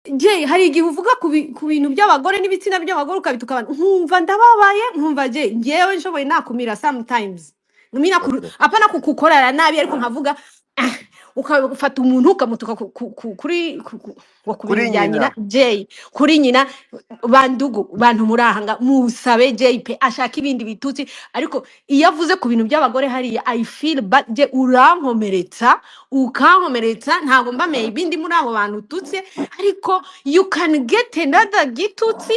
je hari igihe uvuga ku bintu by'abagore n'ibitsina by'abagore ukabituka abantu nkumva ndababaye nkumva je ngewe nshoboye nakumira sometimes numira Okay. apana kukukorera nabi ariko nkavuga ah, ukafata umuntu ukamutuka ku bintu Kuri bya nyina nyina. je kuri nyina bandugu bantu murahanga musabe JP ashaka ibindi bitutsi ariko iyo avuze ku bintu by'abagore hariya I feel bad je urankomeretsa ukankomeretsa ntabwo mbameye ibindi muri abo bantu ututse ariko you can get another gitutsi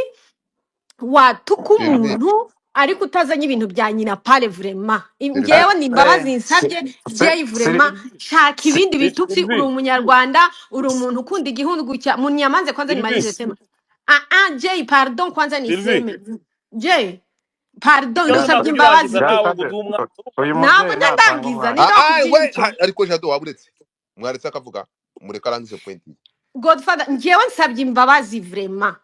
watuka Sylvie, umuntu ariko utazanye ibintu bya nyina pale vrema Sylvie. ngewe ni imbabazi Si- nsabye jay vrema shaka si- ibindi bitutsi uri Sylvie, umunyarwanda uri umuntu ukunda igihugu cya munyamanze kwanza nimalize Sylvie, sema jay pardon kwanza Sylvie. niseme jay pardon Ikibazo Jado, ngusabye nakukirangiza imbabazi pe nawe ngo Jado, uduhe umwanya. uyu ntabwo mubyeyi njya natanga ndangiza umwanya. niba We kubyibukira ariko jado waburetse. Mwaretse akavuga mureka arangize point. godfather ngewe nsabye imbabazi vrema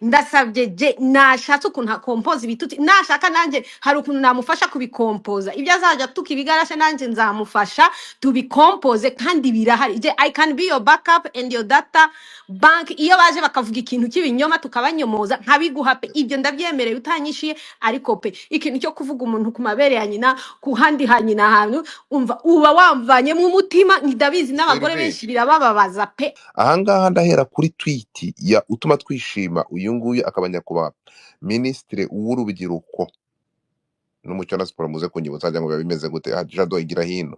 ndasabye je nashatse ukuntu akompoza ibitutsi nashaka nanjye hari ukuntu namufasha kubikompoza ibyo azajya tukibigarasha nanjye nzamufasha tubikompoze kandi birahari je I can be your backup and your data bank iyo baje bakavuga ikintu cy'ibinyoma tukabanyomoza nkabiguha pe ibyo ndabyemereye utanyishiye ariko pe ikintu cyo kuvuga umuntu ku mabere ya nyina ku handi ha nyina ahantu umva uba wamvanye mu mutima ndabizi n'abagore Sylvie. benshi birabababaza pe Ahangaha ndahera kuri tweet ya utuma twishima uyu nguyu akaba nyakubahwa Minisitiri w'urubyiruko n'umuco na siporo muze kunyibutsa ngo biba bimeze gute jado igira hino.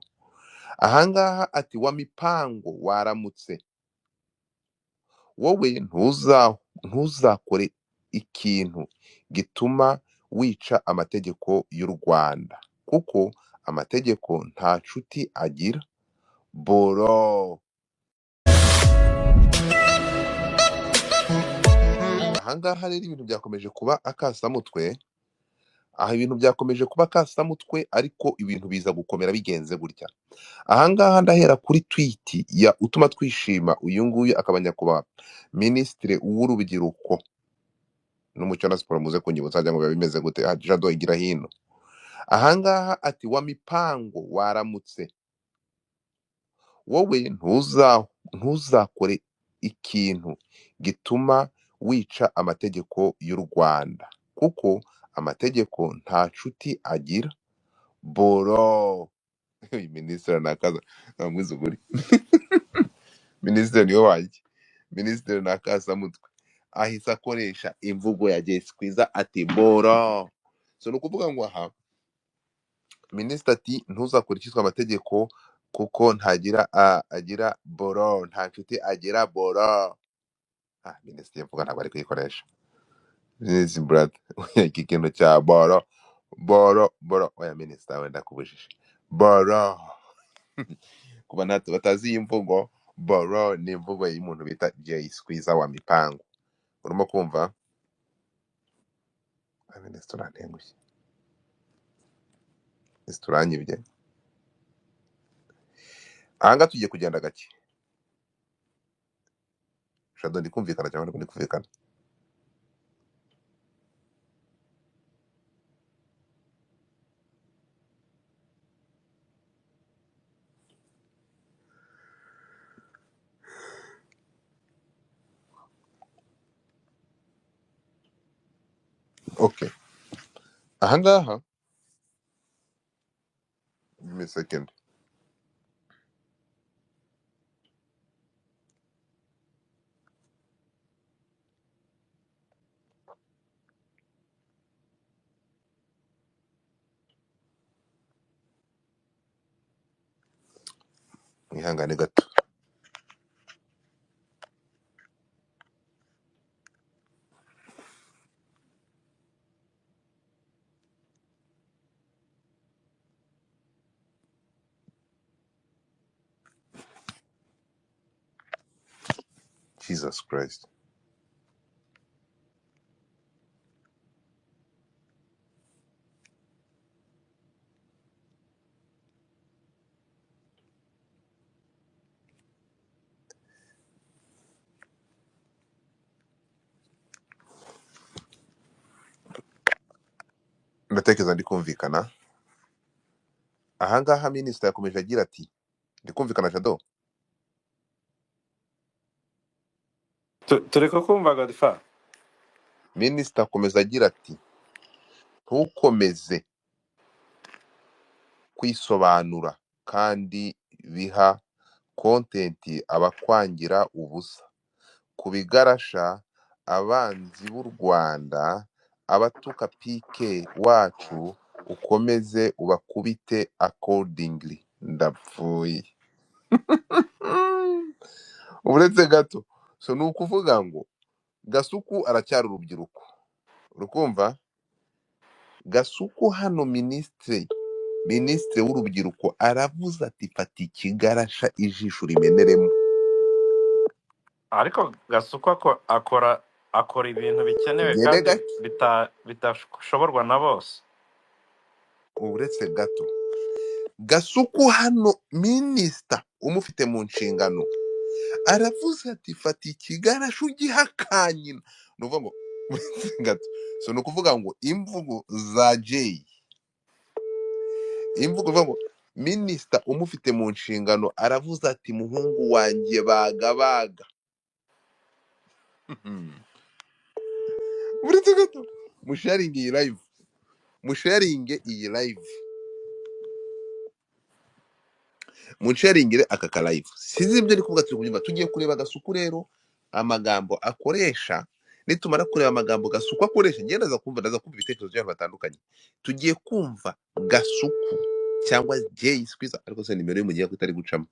Ahangaha ati wa mipango waramutse wowe ntuzakore ikintu gituma wica amategeko y'u Rwanda kuko amategeko nta nshuti agira boro. Ahangaha rero ibintu byakomeje kuba akasamutwe, aha ibintu byakomeje kuba akasamutwe ariko ibintu biza gukomera bigenze gutya. Ahangaha ndahera kuri tweet ya utuma twishima uyu nguyu akaba nyakubahwa Minisitiri w'urubyiruko n'umuco na siporo muze kunyibutsa ngo biba bimeze gute jado igira hino. Ahangaha ati wa mipango waramutse wowe ntuzakore ikintu gituma wica amategeko y'u Rwanda kuko amategeko nta nshuti agira boro. Minisitiri nakaza namwiza ukuri. Minisitiri niwe wanjye. Minisitiri nakasamutwe ahise akoresha imvugo ya Jesse Kwiza ati boro. So ni ukuvuga ngo aha minisitiri ati ntuzakore icyitwa amategeko kuko ntagira agira boro nta nshuti agira boro. Minisitiri mvuga ntabwo ari kuyikoresha. Minisitiri brad iki kintu cya boro boro oya minisitiri wenda kubujije boro. Kuba natwe batazi iyi mvugo boro ni imvugo y'umuntu bita Jesse Kwiza wa mipango. Urimo kumva minisitiri urantengushye minisitiri uranyibye. Ahangaha tugiye kugenda gake shado ndi kumvikana cyangwa ndi kumvikana. Okay, ahangaha give me a second. Mwihangane gato. Jesus Christ. Ndatekereza ndi kumvikana. Ahangaha minisitiri yakomeje agira ati ndi kumvikana jado. turi kukumva Godfa. minisita akomeza agira ati ntukomeze kwisobanura kandi biha kontenti abakwangira ubusa ku bigarasha abanzi b'u Rwanda abatuka pike wacu ukomeze ubakubite accordingly. Ndapfuye. Uretse gato, so ni ukuvuga ngo Gasuku aracyari urubyiruko, urukumva? Gasuku hano minisitiri w'urubyiruko aravuze ati fata ikigarasha ijisho rimeneremo. Ariko Gasuku akora ibintu bikenewe Ngende kandi gake, bitashoborwa na bose. uretse gato, Gasuku hano minisita umufite mu nshingano aravuze ati fata ikigarasha ugiha kanyina. Ni ukuvuga ngo gato, so ni ukuvuga ngo imvugo za Jay, imvugo ivuga ngo minisita umufite mu nshingano aravuze ati muhungu wanjye baga. Uretse gato, musharinge iyi live, musharinge iyi live, munsharingire aka ka live. Sizi ibyo ari kuvuga, turi kubyumva. Tugiye kureba Gasuku rero amagambo akoresha, nitumara kureba amagambo Gasuku akoresha, ngenda ndaza kumva ibitekerezo by'abantu batandukanye. Tugiye kumva Gasuku cyangwa Jay Squeezer, ariko se nimero y'umugiye ko itari gucamo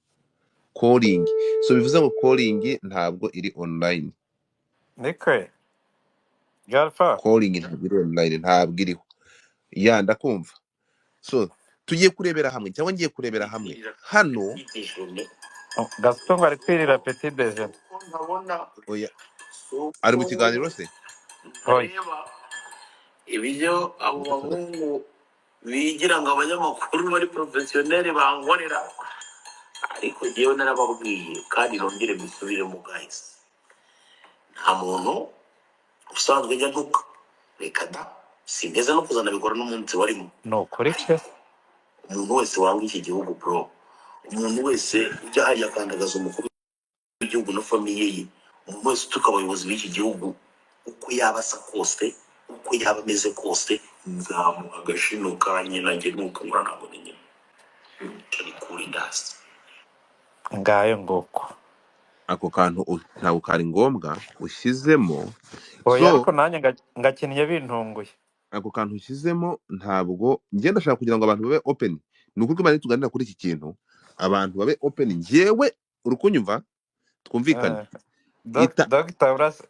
calling. So bivuze ngo calling ntabwo iri online, Nikwe Godfa. calling ntabwo iri online, ntabwo iriho. Ya ndakumva. So tugiye kurebera hamwe cyangwa ngiye kurebera hamwe hano. Gasuku ari kwirira petit déjeuner. Oya, ari mu kiganiro se? Oya. Ibyo abo bahungu bigira ngo abanyamakuru bari professionnel bankorera, ariko jewe narababwiye kandi nongere mbisubiremo guys, nta muntu usanzwe ajya ntuka, reka da sineza no kuzana bikora n'umunsi warimo. No kuri cyo. Umuntu wese wanga iki gihugu bro, umuntu wese ujya hariya akandagaza umukuru w'igihugu na famiye ye, umuntu wese utuka abayobozi b'iki gihugu uko yaba asa kose, uko yaba ameze kose, nzamuha agashino ka nyina njye nuko nkora ntabwo ni nyina. Turi kuri dasi. Ngayo ngoko. Ako kantu ntabwo kari ngombwa ushyizemo. Oya, So ariko nanjye ngakeneye bintunguye. ako kantu ushyizemo ntabwo ngenda ndashaka kugira ngo abantu babe open. Ni ukuri ko tuganira kuri iki kintu, abantu babe open. Njyewe urukunyumva, twumvikane. Dr.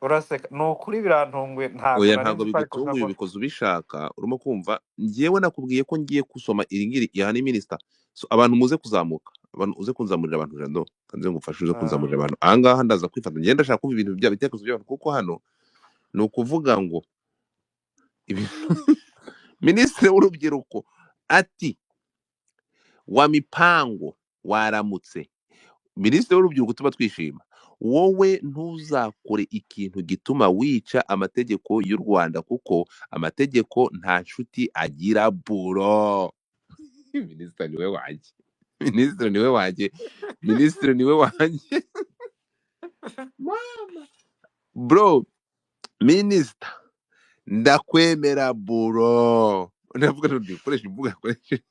uraseka ni ukuri birantunguye, ntabwo Oya, nari ntabwo nzi ko ariko bigutunguye, ubikoze ubishaka. Urimo kumva, njyewe nakubwiye ko ngiye gusoma iri ngiri ya ni minisita. So abantu muze kuzamuka, abantu uze kunzamurira abantu jando, kanze ngufashe uze kunzamurira abantu. Ahangaha ndaza kwifata, ngenda ndashaka kumva ibintu bya bitekerezo by'abantu, kuko hano ni ukuvuga ngo minisitiri w'urubyiruko ati wa mipango waramutse. Minisitiri w'urubyiruko tuba twishima, wowe ntuzakore ikintu gituma wica amategeko y'u Rwanda, kuko amategeko nta nshuti agira buro. Minisitiri niwe wanjye, minisitiri niwe wanjye, minisitiri niwe wanjye. Bro, minisita ndakwemera buro. Ndavuga ngo ndikoresha imbuga yakoresheje.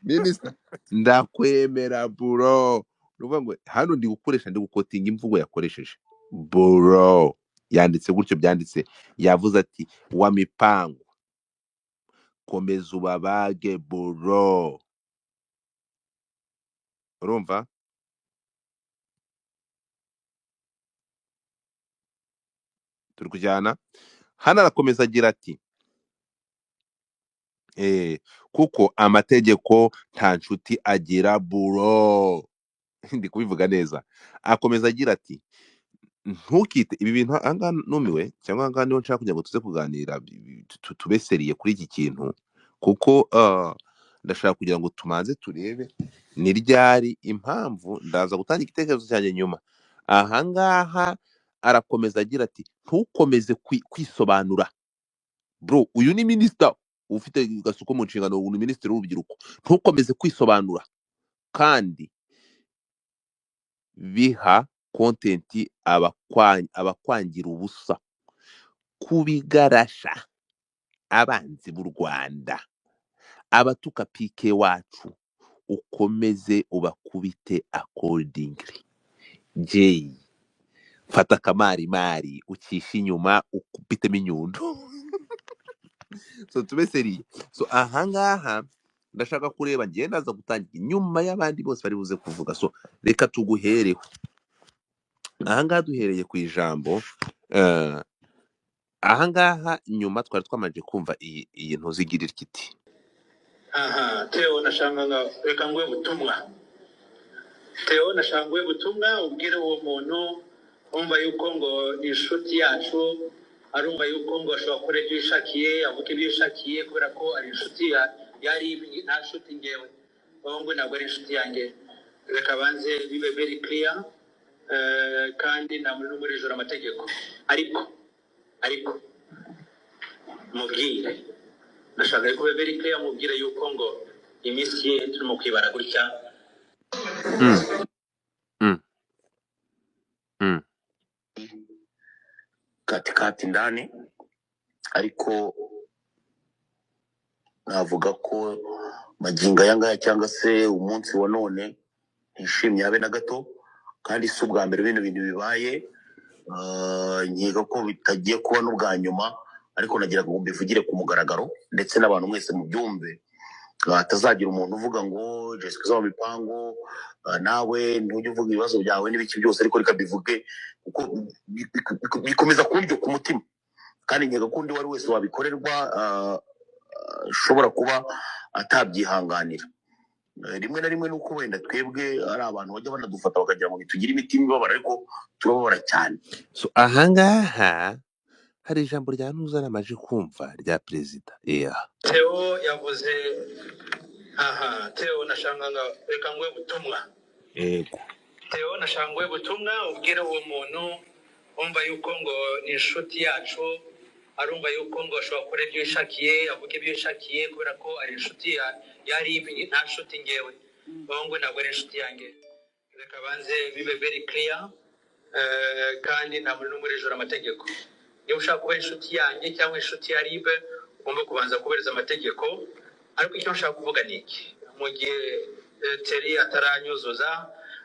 Minisita ndakwemera buro. Nuvuga ngo hano ndi gukotinga imvugo yakoresheje. Buro yanditse gutyo, byanditse, yavuze ati wa mipango komeza ubabage buro. Urumva? Turi kujyana. Hano arakomeza agira ati kuko amategeko nta nshuti agira buro. Ndi kubivuga neza. Akomeza agira ati ntukite ibi bintu. Ahangaha numiwe, cyangwa ahangaha niho nshaka kugira ngo tuze kuganira, tubeseriye kuri iki kintu, kuko ndashaka kugira ngo tumanze turebe ni ryari impamvu. Ndaza gutanga igitekerezo cyanjye nyuma. Ahangaha arakomeza agira ati ntukomeze kwisobanura bro. Uyu ni minisita ufite Gasuku mu nshingano, uyu ni minisitiri w'urubyiruko. Ntukomeze kwisobanura kandi biha content abakwangira ubusa kubigarasha abanzi b'u Rwanda abatuka pike wacu ukomeze ubakubite accordingly. J fata kamari mari ukisha inyuma ukubitemo inyundo. So tube seri. So ahangaha ndashaka kureba ngiye ndaza gutangira nyuma y'abandi bose bari buze kuvuga. So reka tuguhereho. Ahangaha duhereye ku ijambo ahangaha nyuma twari twamaje kumva iyi ntuzigirira kiti. Aha, Theo nashanga reka ngwe butumwa. Theo nashangwe butumwa ubwire uwo muntu umva yuko ngo inshuti yacu arumva yuko ngo ashobora gukora ibyo yishakiye avuga ibyo yishakiye kubera ko ari inshuti yari nta nshuti ngewe ngo ntabwo ari inshuti yanjye. Reka banze bibe very clear kandi nta muntu n'umwe urijora amategeko ariko mubwire nashaka ko bibe very clear mubwire yuko ngo iminsi ye turimo kwibara gutya katikati ndani ariko navuga ko magingo aya ngaya cyangwa se umunsi wa none ntishimye habe na gato kandi si ubwa mbere bino bintu bibaye. Nkeka ko bitagiye kuba n'ubwa nyuma ariko nagira ngo mbivugire ku mugaragaro ndetse n'abantu mwese mu byumve hatazagira umuntu uvuga ngo Jessica zo mipango nawe ntujye uvuga ibibazo byawe n'ibiki byose ariko reka bivuge kuko bikomeza kuryo ku mutima kandi nkeka ko undi wari wese wabikorerwa ashobora kuba atabyihanganira. Rimwe na rimwe nuko wenda twebwe ari abantu bajya banadufata bakagira ngo tugire imitima ibabara ariko turababara cyane. So ahangaha hari ijambo rya ntuzana amaje kumva rya perezida. Theo yavuze Theo nashanga reka ngwe butumwa. Yego. Theo nashangwe butumwa ubwire uwo muntu umva yuko ngo ni inshuti yacu arumva yuko ngo ashobora gukora ibyo yishakiye avuga ibyo yishakiye kubera ko ari inshuti yari nta nshuti ngewe ngo ntabwo ari inshuti yanjye. Reka banze bibe very clear kandi nta muntu n'umwe urijora amategeko. Niba ushaka kuba inshuti yanjye cyangwa inshuti ya Ribe ugomba kubanza kubahiriza amategeko ariko icyo nshaka kuvuga ni iki mu gihe Terry ataranyuzuza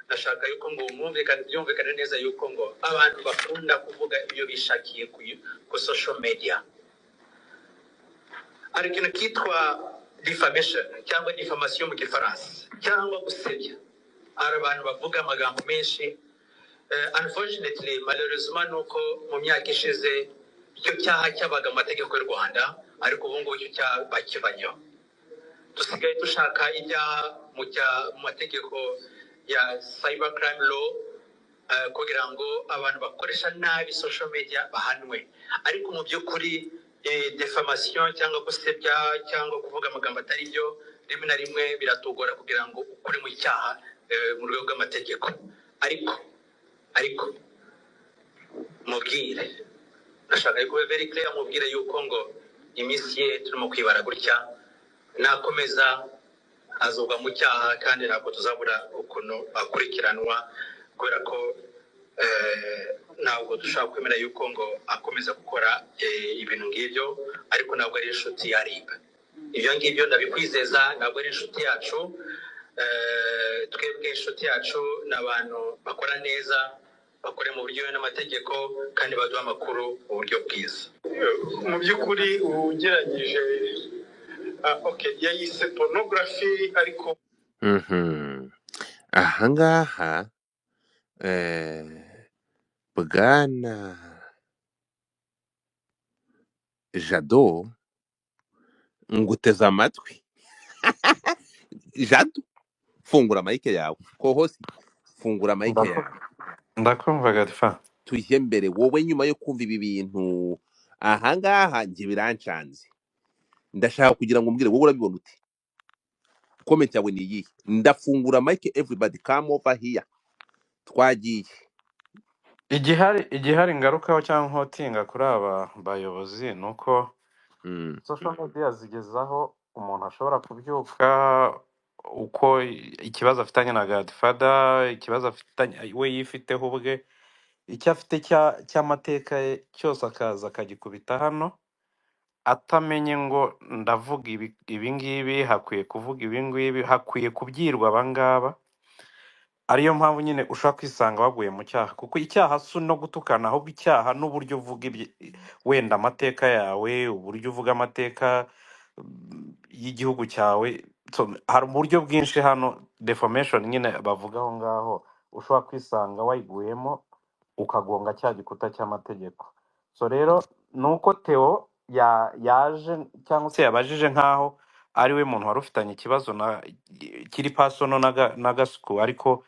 nashaka yuko ngo byumvikane neza yuko ngo abantu bakunda kuvuga ibyo bishakiye ku social media. Hari ikintu kitwa defamation cyangwa diffamation mu gifaransa cyangwa gusebya. Hari abantu bavuga amagambo menshi unfortunately malheureusement nuko mu myaka ishize icyo cyaha cyabaga amategeko y'u Rwanda ariko ubu ngubu icyo cyaha bakibanyeho. Dusigaye dushaka ibyaha mu mategeko ya cyber crime law kugira ngo abantu bakoresha nabi social media bahanwe ariko mu by'ukuri defamation cyangwa gusebya cyangwa kuvuga amagambo atari byo rimwe na rimwe biratugora kugira ngo ukore mu cyaha mu rwego rw'amategeko ariko mubwire nashaka ko very clear mubwire yuko ngo iminsi ye turimo kwibara gutya nakomeza azogwa mu cyaha kandi ntabwo tuzabura ukuntu akurikiranwa kubera ko ntabwo dushaka kwemera yuko ngo akomeza gukora ibintu ngibyo ariko ntabwo ari inshuti ya Ribe. Ibyo ngibyo ndabikwizeza ntabwo ari inshuti yacu. Twebwe inshuti yacu ni abantu bakora neza bakore mu buryo n'amategeko kandi baduha amakuru mu buryo bwiza. Mu by'ukuri ugeragije yayise pornography ariko ahangaha bwana Jado nguteze amatwi. Jado fungura mike yawe kohosi fungura mike yawe ndakumva Gadifa. tujye mbere wowe nyuma yo kumva ibi bintu ahangaha njye birancanze ndashaka kugira ngo mbwire wowe urabibona uti comment yawe ni iyi ndafungura mike everybody come over here twagiye. igihari ngarukaho cyangwa nkotinga kuri aba bayobozi nuko social media zigezaho umuntu ashobora kubyuka uko ikibazo afitanye na Godfather, ikibazo afitanye we yifiteho ubwe, icyo afite cy'amateka ye cyose akaza akagikubita hano, atamenye ngo ndavuga ibi ngibi, hakwiye kuvuga ibi ngibi, hakwiye kubyirwa aba ngaba. Ariyo mpamvu nyine ushobora kwisanga waguye mu cyaha, kuko icyaha si no gutukana, ahubwo icyaha n'uburyo uvuga wenda amateka yawe, uburyo uvuga amateka y'igihugu cyawe. So, hari uburyo bwinshi hano defamation nyine bavuga aho ngaho, ushobora kwisanga wayiguyemo ukagonga cya gikuta cy'amategeko. So rero nuko Theo yaje cyangwa se yabajije nkaho ari we muntu wari ufitanye ikibazo kiri pasono na Gasuku, ariko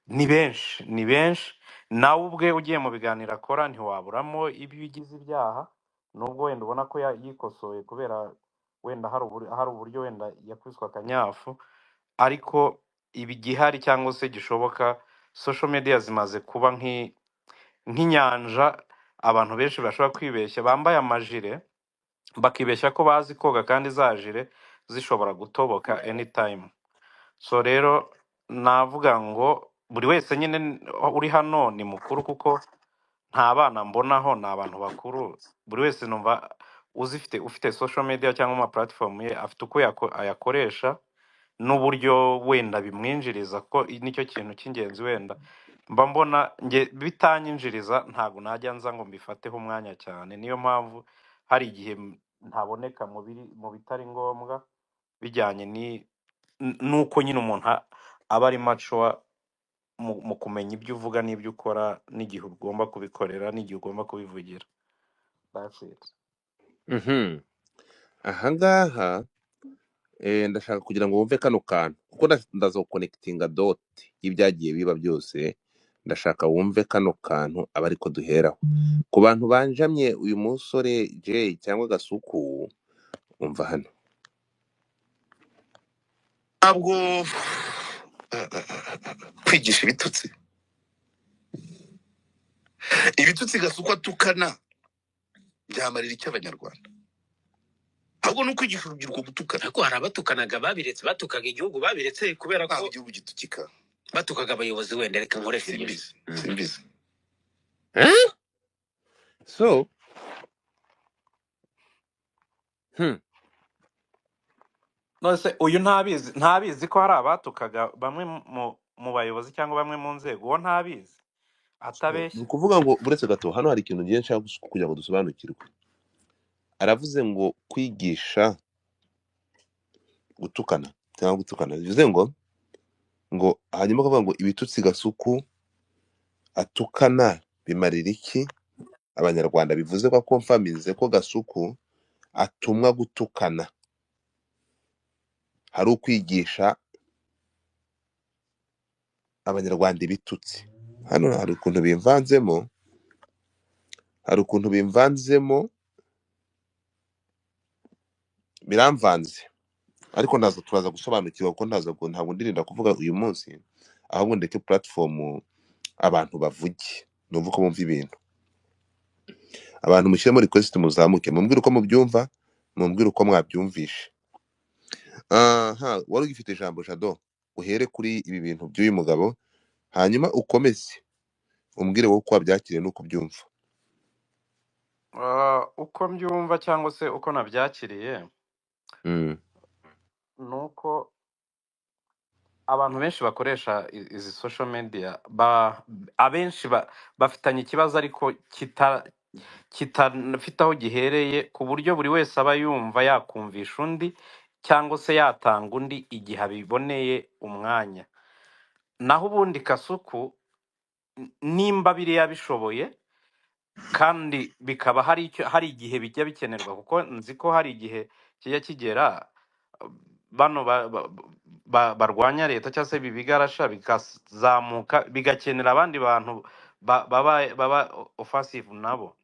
ni benshi nawe ubwe ugiye mu biganiro akora ntiwaburamo ibyo bigize ibyaha, nubwo wenda ubona ko yikosoye kubera wenda hari uburyo wenda yakwiswe akanyafu, ariko ibigihari cyangwa se gishoboka, social media zimaze kuba nk'inyanja. Abantu benshi bashobora kwibeshya, bambaye amajire bakibeshya ko bazi koga, kandi za jire zishobora gutoboka anytime. So rero navuga ngo buri wese nyine uri hano ni mukuru, kuko nta bana mbonaho, ni abantu bakuru. Buri wese numva ufite social media cyangwa ama platform ye afite uko ayakoresha n'uburyo wenda bimwinjiriza, ko nicyo kintu cy'ingenzi. Wenda mba mbona nge bitanyinjiriza ntago najya nza ngo mbifateho umwanya cyane. Niyo mpamvu hari igihe ntaboneka mu bitari ngombwa, bijyanye nuko nyine umuntu aba ari mature mu kumenya ibyo uvuga n'ibyo ukora, n'igihe ugomba kubikorera n'igihe ugomba kubivugira. That's it. ahangaha ndashaka kugira ngo wumve kano kantu, kuko ndaza gukonekitinga doti y'ibyagiye biba byose. Ndashaka wumve kano kantu aba ariko duheraho. Ku bantu banjamye uyu musore Jay cyangwa Gasuku, umva hano. ntabwo kwigisha ibitutsi Gasuku atukana byamarira icyo abanyarwanda, ahubwo ni ukwigisha urubyiruko gutukana. ariko hari abatukanaga babiretse, batukaga igihugu babiretse kubera ntabwo ko igihugu gitukika. batukaga abayobozi. Wenda reka nkore filime. simbizi So Nose uyu ntabizi ko hari abatukaga bamwe mu bayobozi cyangwa bamwe mu nzego, uwo ntabizi ni atabeshya. ukuvuga ngo buretse gato, hano hari ikintu ngiye nshaka kugira ngo dusobanukirwe. Aravuze ngo kwigisha gutukana cyangwa gutukana, bivuze ngo hanyuma akavuga ngo ibitutsi Gasuku atukana bimarira iki abanyarwanda. Bivuze ko akomfamize ko Gasuku atumwa gutukana, hari ukwigisha abanyarwanda ibitutsi. Hano hari ukuntu bimvanzemo, biramvanze, ariko turaza gusobanukirwa, kuko ntabwo ndirinda kuvuga uyu munsi, ahubwo ndeke platform abantu bavuge, numva uko bumva ibintu. Abantu mushyiremo request, muzamuke mumbwire uko mubyumva, mumbwire uko mwabyumvishe. Wari ugifite ijambo Jado, uhere kuri ibi bintu by'uyu mugabo, hanyuma ukomeze umbwire wowe uko wabyakiriye n'uko byumva. Uko mbyumva cyangwa se uko nabyakiriye, nuko abantu benshi bakoresha izi social media abenshi bafitanye ikibazo, ariko kitafite aho gihereye, ku buryo buri wese aba yumva yakumvisha undi cyangwa se yatanga undi igihe abiboneye umwanya. Naho ubundi Gasuku nimba biriya bishoboye, kandi bikaba hari igihe bijya bikenerwa, kuko nzi ko hari igihe kijya kigera bano barwanya leta cyangwa se bibigarasha bikazamuka bigakenera abandi bantu baba offensive nabo.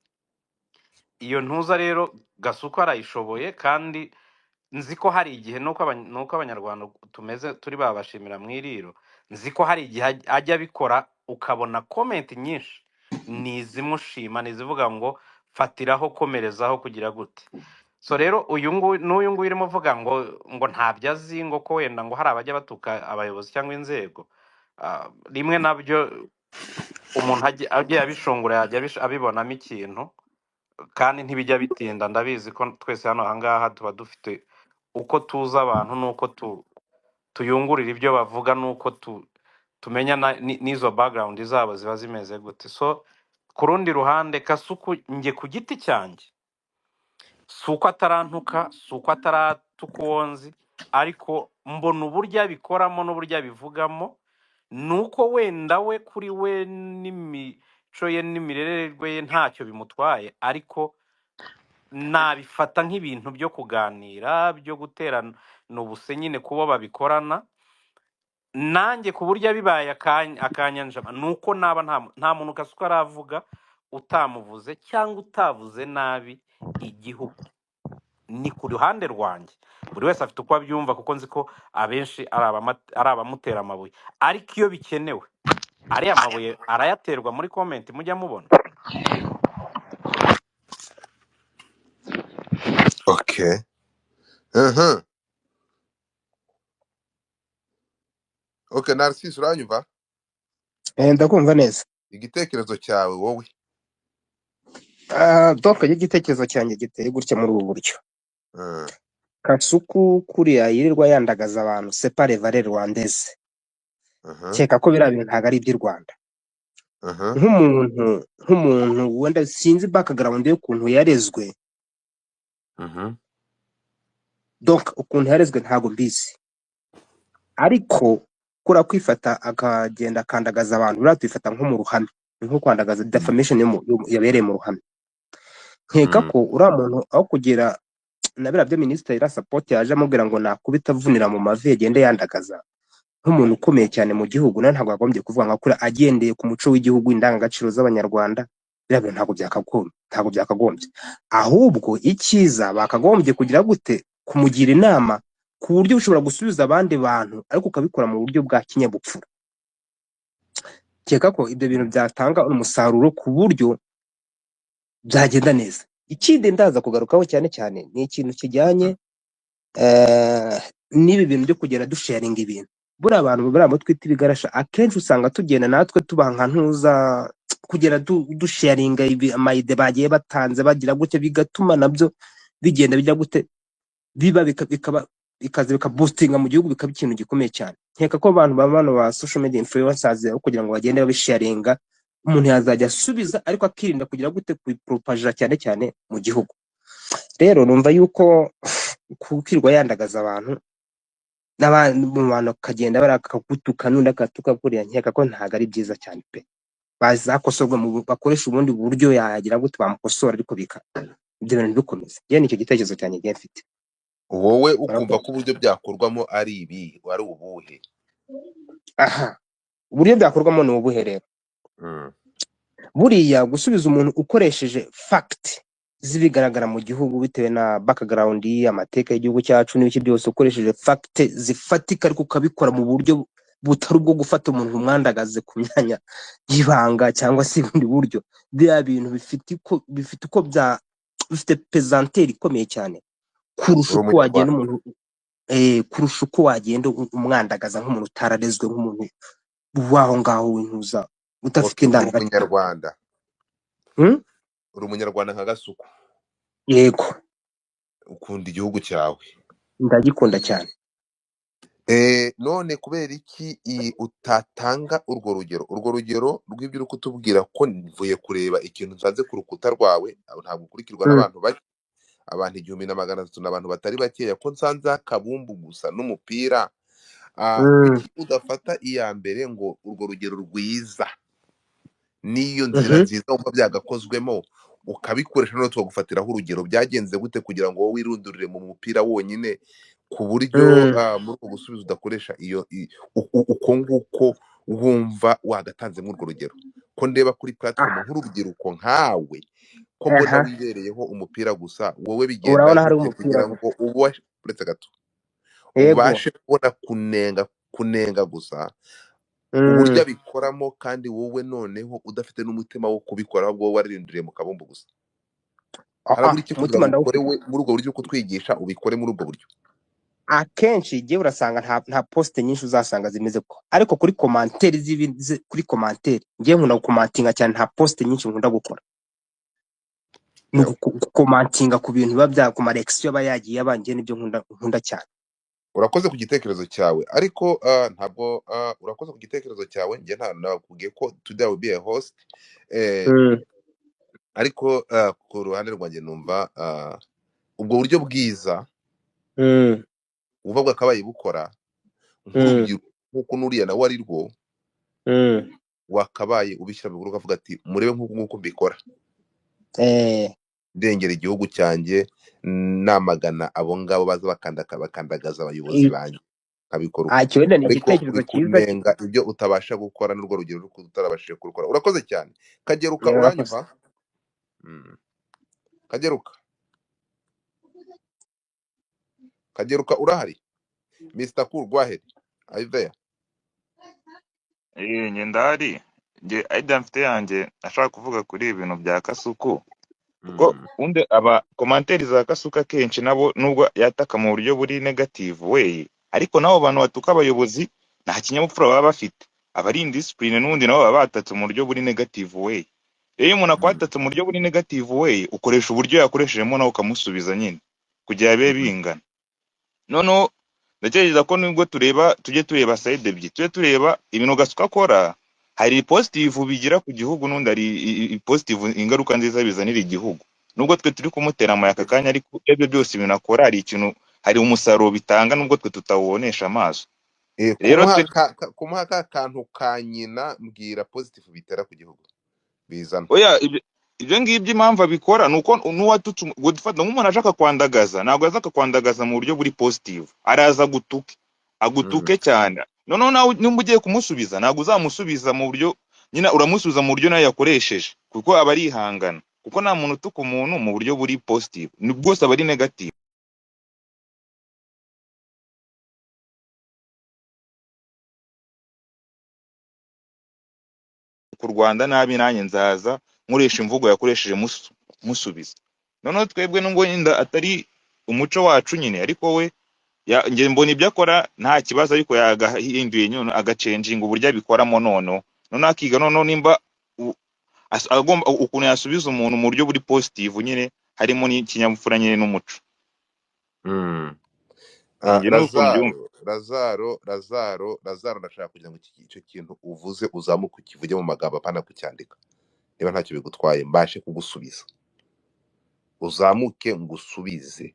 Iyo ntuza rero Gasuku arayishoboye, kandi nzi ko hari igihe nuko abanyarwanda tumeze turi babashimira mwiriro, nzi ko hari igihe ajya bikora ukabona comment nyinshi nizimushima, nizivuga ngo fatiraho, komerezaho, kugira gute. so rero n'uyu nguyu urimo uvuga ngo ntabyo azi, ngo ko wenda ngo hari abajya batuka abayobozi cyangwa inzego, rimwe nabyo umuntu agiye abishungura yajya abibonamo ikintu, kandi ntibijya bitinda. Ndabizi ko twese hano ahangaha tuba dufite uko tuzi abantu, n'uko tuyungurira ibyo bavuga, n'uko tumenya n'izo background zabo ziba zimeze gute. So ku rundi ruhande Kasuku, njye ku giti cyanjye, si uko atarantuka, si uko ataratuka uwo nzi, ariko mbona uburyo abikoramo n'uburyo abivugamo, ni uko wenda we kuri we n'imico ye n'imirererwe ye ntacyo bimutwaye, ariko nabifata nk'ibintu byo kuganira, byo guterana ubuse nyine kubo babikorana. Nanjye ku buryo bibaye akanyanjama, ni uko naba nta muntu Kasuku aravuga utamuvuze cyangwa utavuze nabi igihugu. Ni ku ruhande rwanjye, buri wese afite uko abyumva, kuko nzi ko abenshi ari abamutera amabuye, ariko iyo bikenewe ariya mabuye arayaterwa muri comment mujya mubona. Okay. Okay, Narcisse uranyumva? Ndakumva neza. Igitekerezo cyawe wowe? Donc igitekerezo cyanjye giteye gutya muri ubu buryo. Kasuku kuriya yirirwa yandagaza abantu, c'est pas les valeurs rwandaises. Cyeka ko bira bintu ntago ari iby'u Rwanda. Nk'umuntu wenda sinzi background yo kuntu yarezwe. Donc ukuntu yarezwe ntago mbizi. Ariko kura kwifata akagenda kandagaza abantu, uratwifata nko mu ruhame, nko kwandagaza defamation yabereye mu ruhame. Nkeka ko ura muntu aho kugira nabira byo minister ira support yaje amubwira ngo nakubita vunira mu mavi yagende yandagaza, nk'umuntu ukomeye cyane mu gihugu, na ntabwo agombye kuvuga ngo akura agendeye ku muco w'igihugu, indangagaciro z'abanyarwanda. Birabyo ntabwo byakagombye, ahubwo icyiza bakagombye kugira gute kumugira inama ku buryo ushobora gusubiza abandi bantu, ariko ukabikora mu buryo bwa kinyabupfura. Cyeka ko ibyo bintu byatanga umusaruro ku buryo byagenda neza. Ikindi ndaza kugarukaho cyane ni ikintu kijyanye n'ibi bintu byo kugera dusharing ibintu. Buri abantu baramo twita ibigarasha, akenshi usanga tugenda natwe tubanka ntuza kugera dusharinga amayide bagiye batanze, bagira gute bigatuma nabyo bigenda bijya gute biba bikaza boostinga mu gihugu, bikaba ikintu gikomeye cyane. Nkeka ko abantu babano ba social media influencers kugira ngo bagende babisharinga, umuntu yazajya asubiza ariko akirinda kugira gute kuipropagera cyane mu gihugu. Rero numva yuko kukirwa yandagaza abantu n'abantu kagenda barakagutuka n'undi akatuka kuriya, nkeka ko ntago ari byiza cyane pe. Bazakosorwa mu bakoresha ubundi buryo yagira gute bamukosora, ariko bika ibyo bintu bikomeza. Ye nicyo gitekerezo cyane ngiye mfite. Wowe ukumva ko uburyo byakorwamo ari ibi wari ubuhe? Uburyo byakorwamo ni ubuhe rero? Buriya gusubiza umuntu ukoresheje fact zibigaragara mu gihugu bitewe na background y'amateka y'igihugu cyacu n'ibiki byose, ukoresheje fact zifatika, ariko ukabikora mu buryo butari bwo gufata umuntu umwandagaze ku myanya y'ibanga cyangwa se ibindi buryo. Bya bintu bifite uko bifite pesanteri ikomeye cyane kurusha uko wagenda umuntu kurusha uko wagenda umwandagaza nk'umuntu utararezwe, nk'umuntu waho ngaho wintuza utafite indangagaciro. Uri umunyarwanda nka Gasuku? Yego. Ukunda igihugu cyawe? Ndagikunda cyane. None kubera iki utatanga urwo rugero rw'ibyo uri kutubwira ko mvuye kureba ikintu nsanze ku rukuta rwawe, ntabwo ukurikirwa n'abantu bake, abantu 1,300 n'abantu batari bakeya, ko nsanze akabumbu gusa n'umupira. Iki udafata iya mbere ngo urwo rugero rwiza niyo nzira nziza umva byagakozwemo ukabikoresha, no tugufatiraho urugero byagenze gute kugira ngo wowe wirundurire mu mupira wonyine, ku buryo muri uko gusubiza udakoresha iyo uko nguko wumva wagatanze muri urwo rugero. Ko ndeba kuri platform nk'urubyiruko nkawe, ko mbona wibereyeho umupira gusa, wowe bigenda kugira ngo uretse gato ubashe kubona kunenga gusa uburyo abikoramo, kandi wowe noneho udafite n'umutima wo kubikora, ahubwo warindiriye mu kabumbu gusa. harabura iki kugira umutima ngo ukore ndawufite. we muri ubwo buryo kutwigisha ubikore muri ubwo buryo. Akenshi igihe urasanga nta poste nyinshi uzasanga zimeze ko, ariko kuri commentaire kuri commentaire ngiye nkunda gukomantinga cyane, nta poste nyinshi nkunda gukora, ni Yeah. gukomantinga ku bintu biba bya ku mareaction aba yagiye abangiye, nibyo nkunda cyane. Urakoze ku gitekerezo cyawe, ariko ntabwo urakoze ku gitekerezo cyawe. Njye nta nakubwiye ko today will be a host, ariko ku ruhande rwanjye numva ubwo buryo bwiza uba bwakabaye bukora nk'urubyiruko nk'uko n'uriya nawe ari rwo wakabaye ubishyira mu bikorwa ukavuga ati murebe nk'uko mbikora, ndengera igihugu cyanjye, namagana abo ngabo baza bakandagaza abayobozi banjye, nkabikora uko. Icyo wenda ni Ariko igitekerezo uri cyiza. kunenga ibyo utabasha gukora n'urwo rugero ruko utarabashije kurukora. Urakoze cyane. Kageruka, uranyumva? Kageruka urahari? Mr. Cool, go ahead. Are you there? Njye ndahari. Njye idea mfite yanjye ashaka kuvuga kuri ibintu bya Kasuku, kuko undi aba commentaire za Kasuku akenshi nabo nubwo yataka mu buryo buri negative way, ariko nabo bantu batuka abayobozi nta kinyabupfura baba bafite, abari indiscipline n'ubundi nabo baba batatse mu buryo buri negative way. Iyo umuntu akwatatse mu buryo buri negative way, ukoresha uburyo yakoreshejemo nawe ukamusubiza nyine kugira bibe bingana. Noneho ndatekereza ko nubwo tujye tureba side ebyiri, tujye tureba ibintu Gasuka akora, hari positive bigira ku gihugu n'undi hari positive ingaruka nziza bizanira igihugu. Nubwo twe turi kumutera amayaka kanya, ariko ibyo byose ibintu akora hari umusaruro bitanga nubwo twe tutawubonesha amaso. Rero kumuha ka kantu ka nyina, mbwira positive bitera ku gihugu bizana. Oya, ibyo ngibyo impamvu abikora nuko n'uwatutse gufata nk'umuntu ashaka kwandagaza, ntabwo aza akakwandagaza mu buryo buri positive, araza agutuke cyane. Noneho nawe nimba ugiye kumusubiza ntabwo uzamusubiza mu buryo nyine, uramusubiza mu buryo nawe yakoresheje, kuko aba arihangana, kuko nta muntu utuka umuntu mu buryo buri positive, ni bwose aba ari negative. Ku Rwanda nabi nanjye nzaza nkoresha imvugo yakoresheje musubiza. Noneho twebwe nubwo yenda atari umuco wacu nyine, ariko we njye mbona ibyo akora nta kibazo, ariko yagahinduye nyine agacenjinga uburyo abikoramo. noneho akiga noneho nimba agomba ukuntu yasubiza umuntu mu buryo buri positive nyine, harimo n'ikinyabupfura nyine n'umuco. Lazaro, ndashaka kugira ngo icyo kintu uvuze uzamuke ukivuge mu magambo apana kucyandika. Niba ntacyo bigutwaye mbashe kugusubiza, uzamuke ngusubize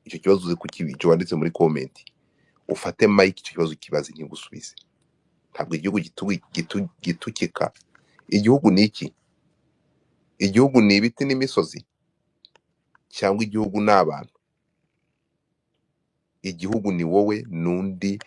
icyo kibazo uzi kukibica wanditse muri comment, ufate mic icyo kibazo kibaze nkigusubize. Ntabwo igihugu gitukika. Igihugu ni iki? Igihugu ni ibiti n'imisozi, cyangwa igihugu ni abantu? Igihugu ni wowe n'undi.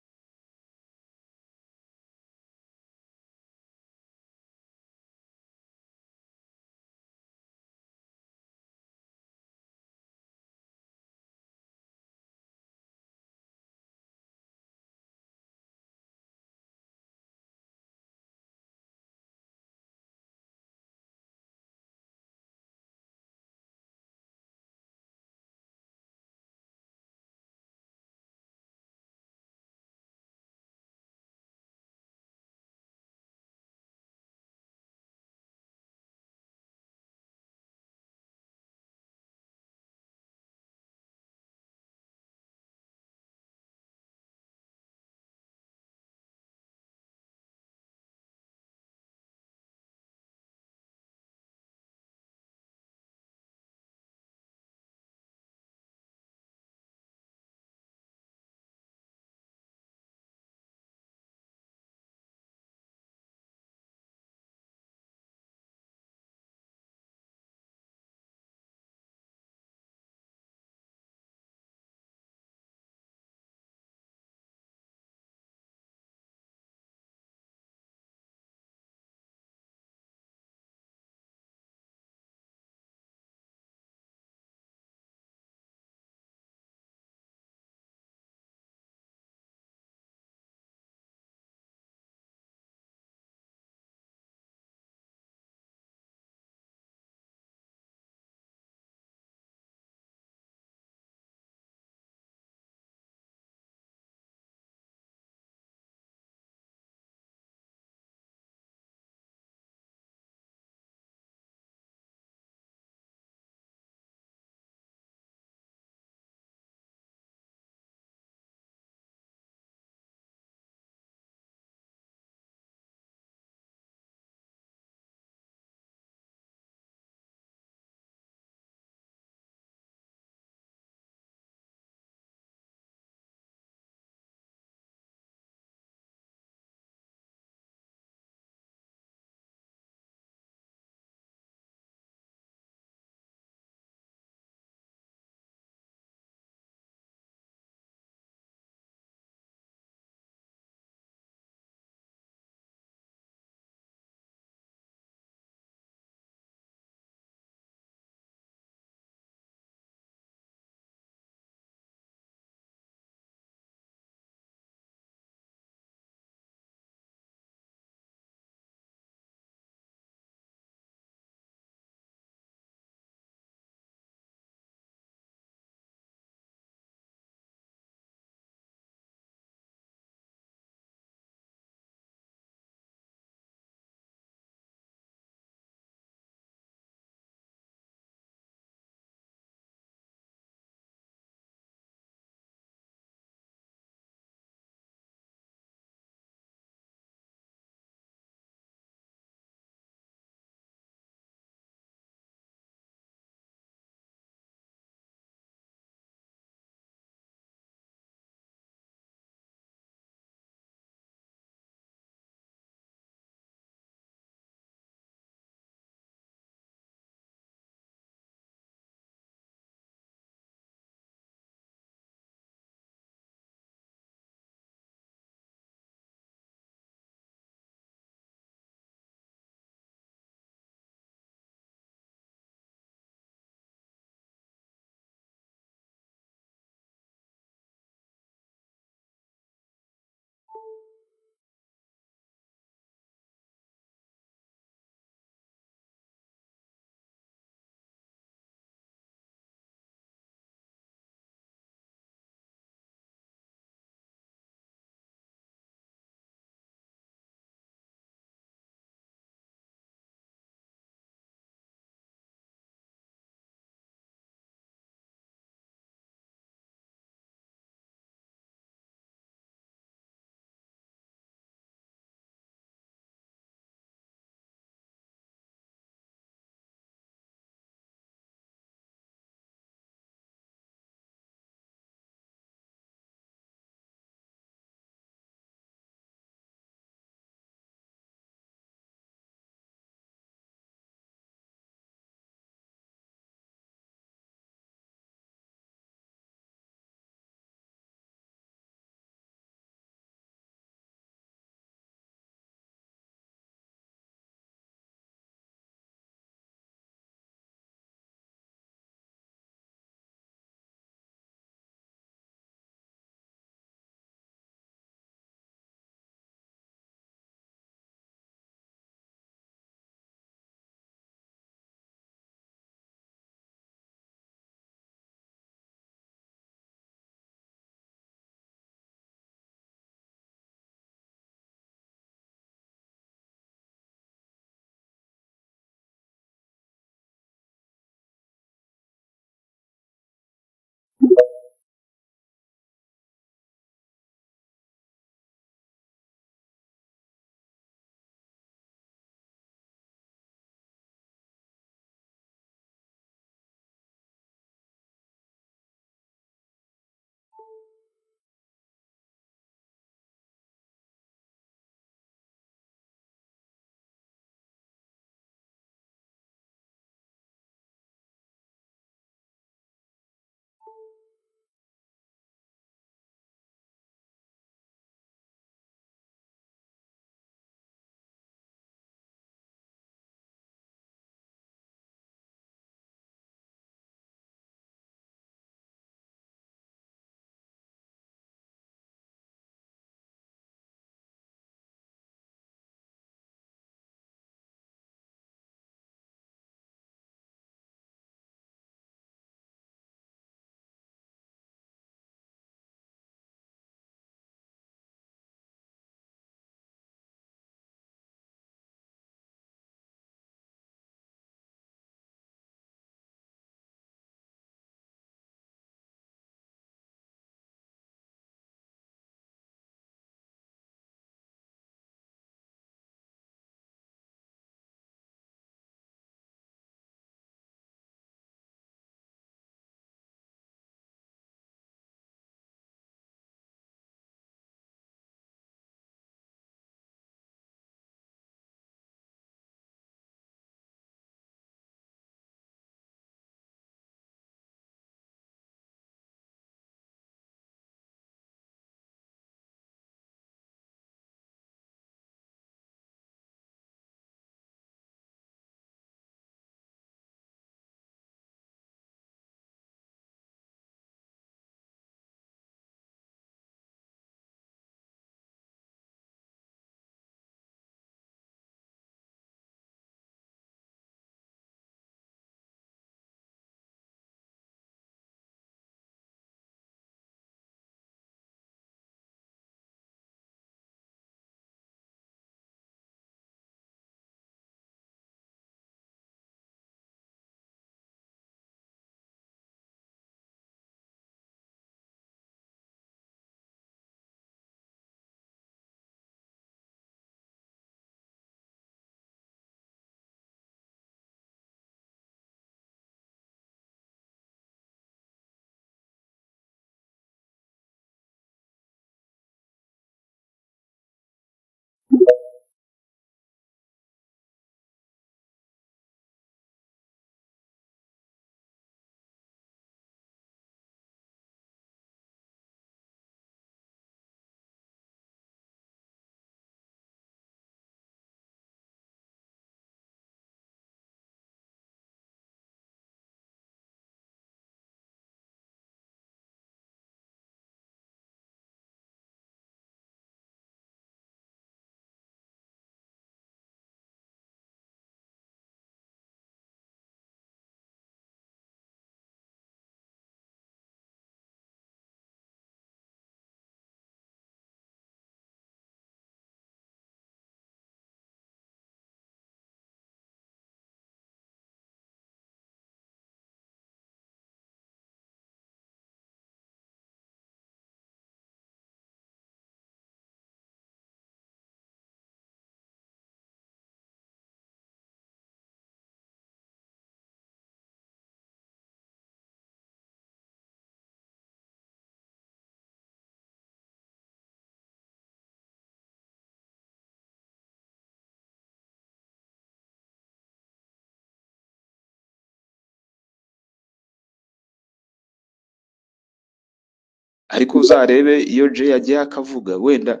ariko uzarebe iyo Jay yagiye akavuga wenda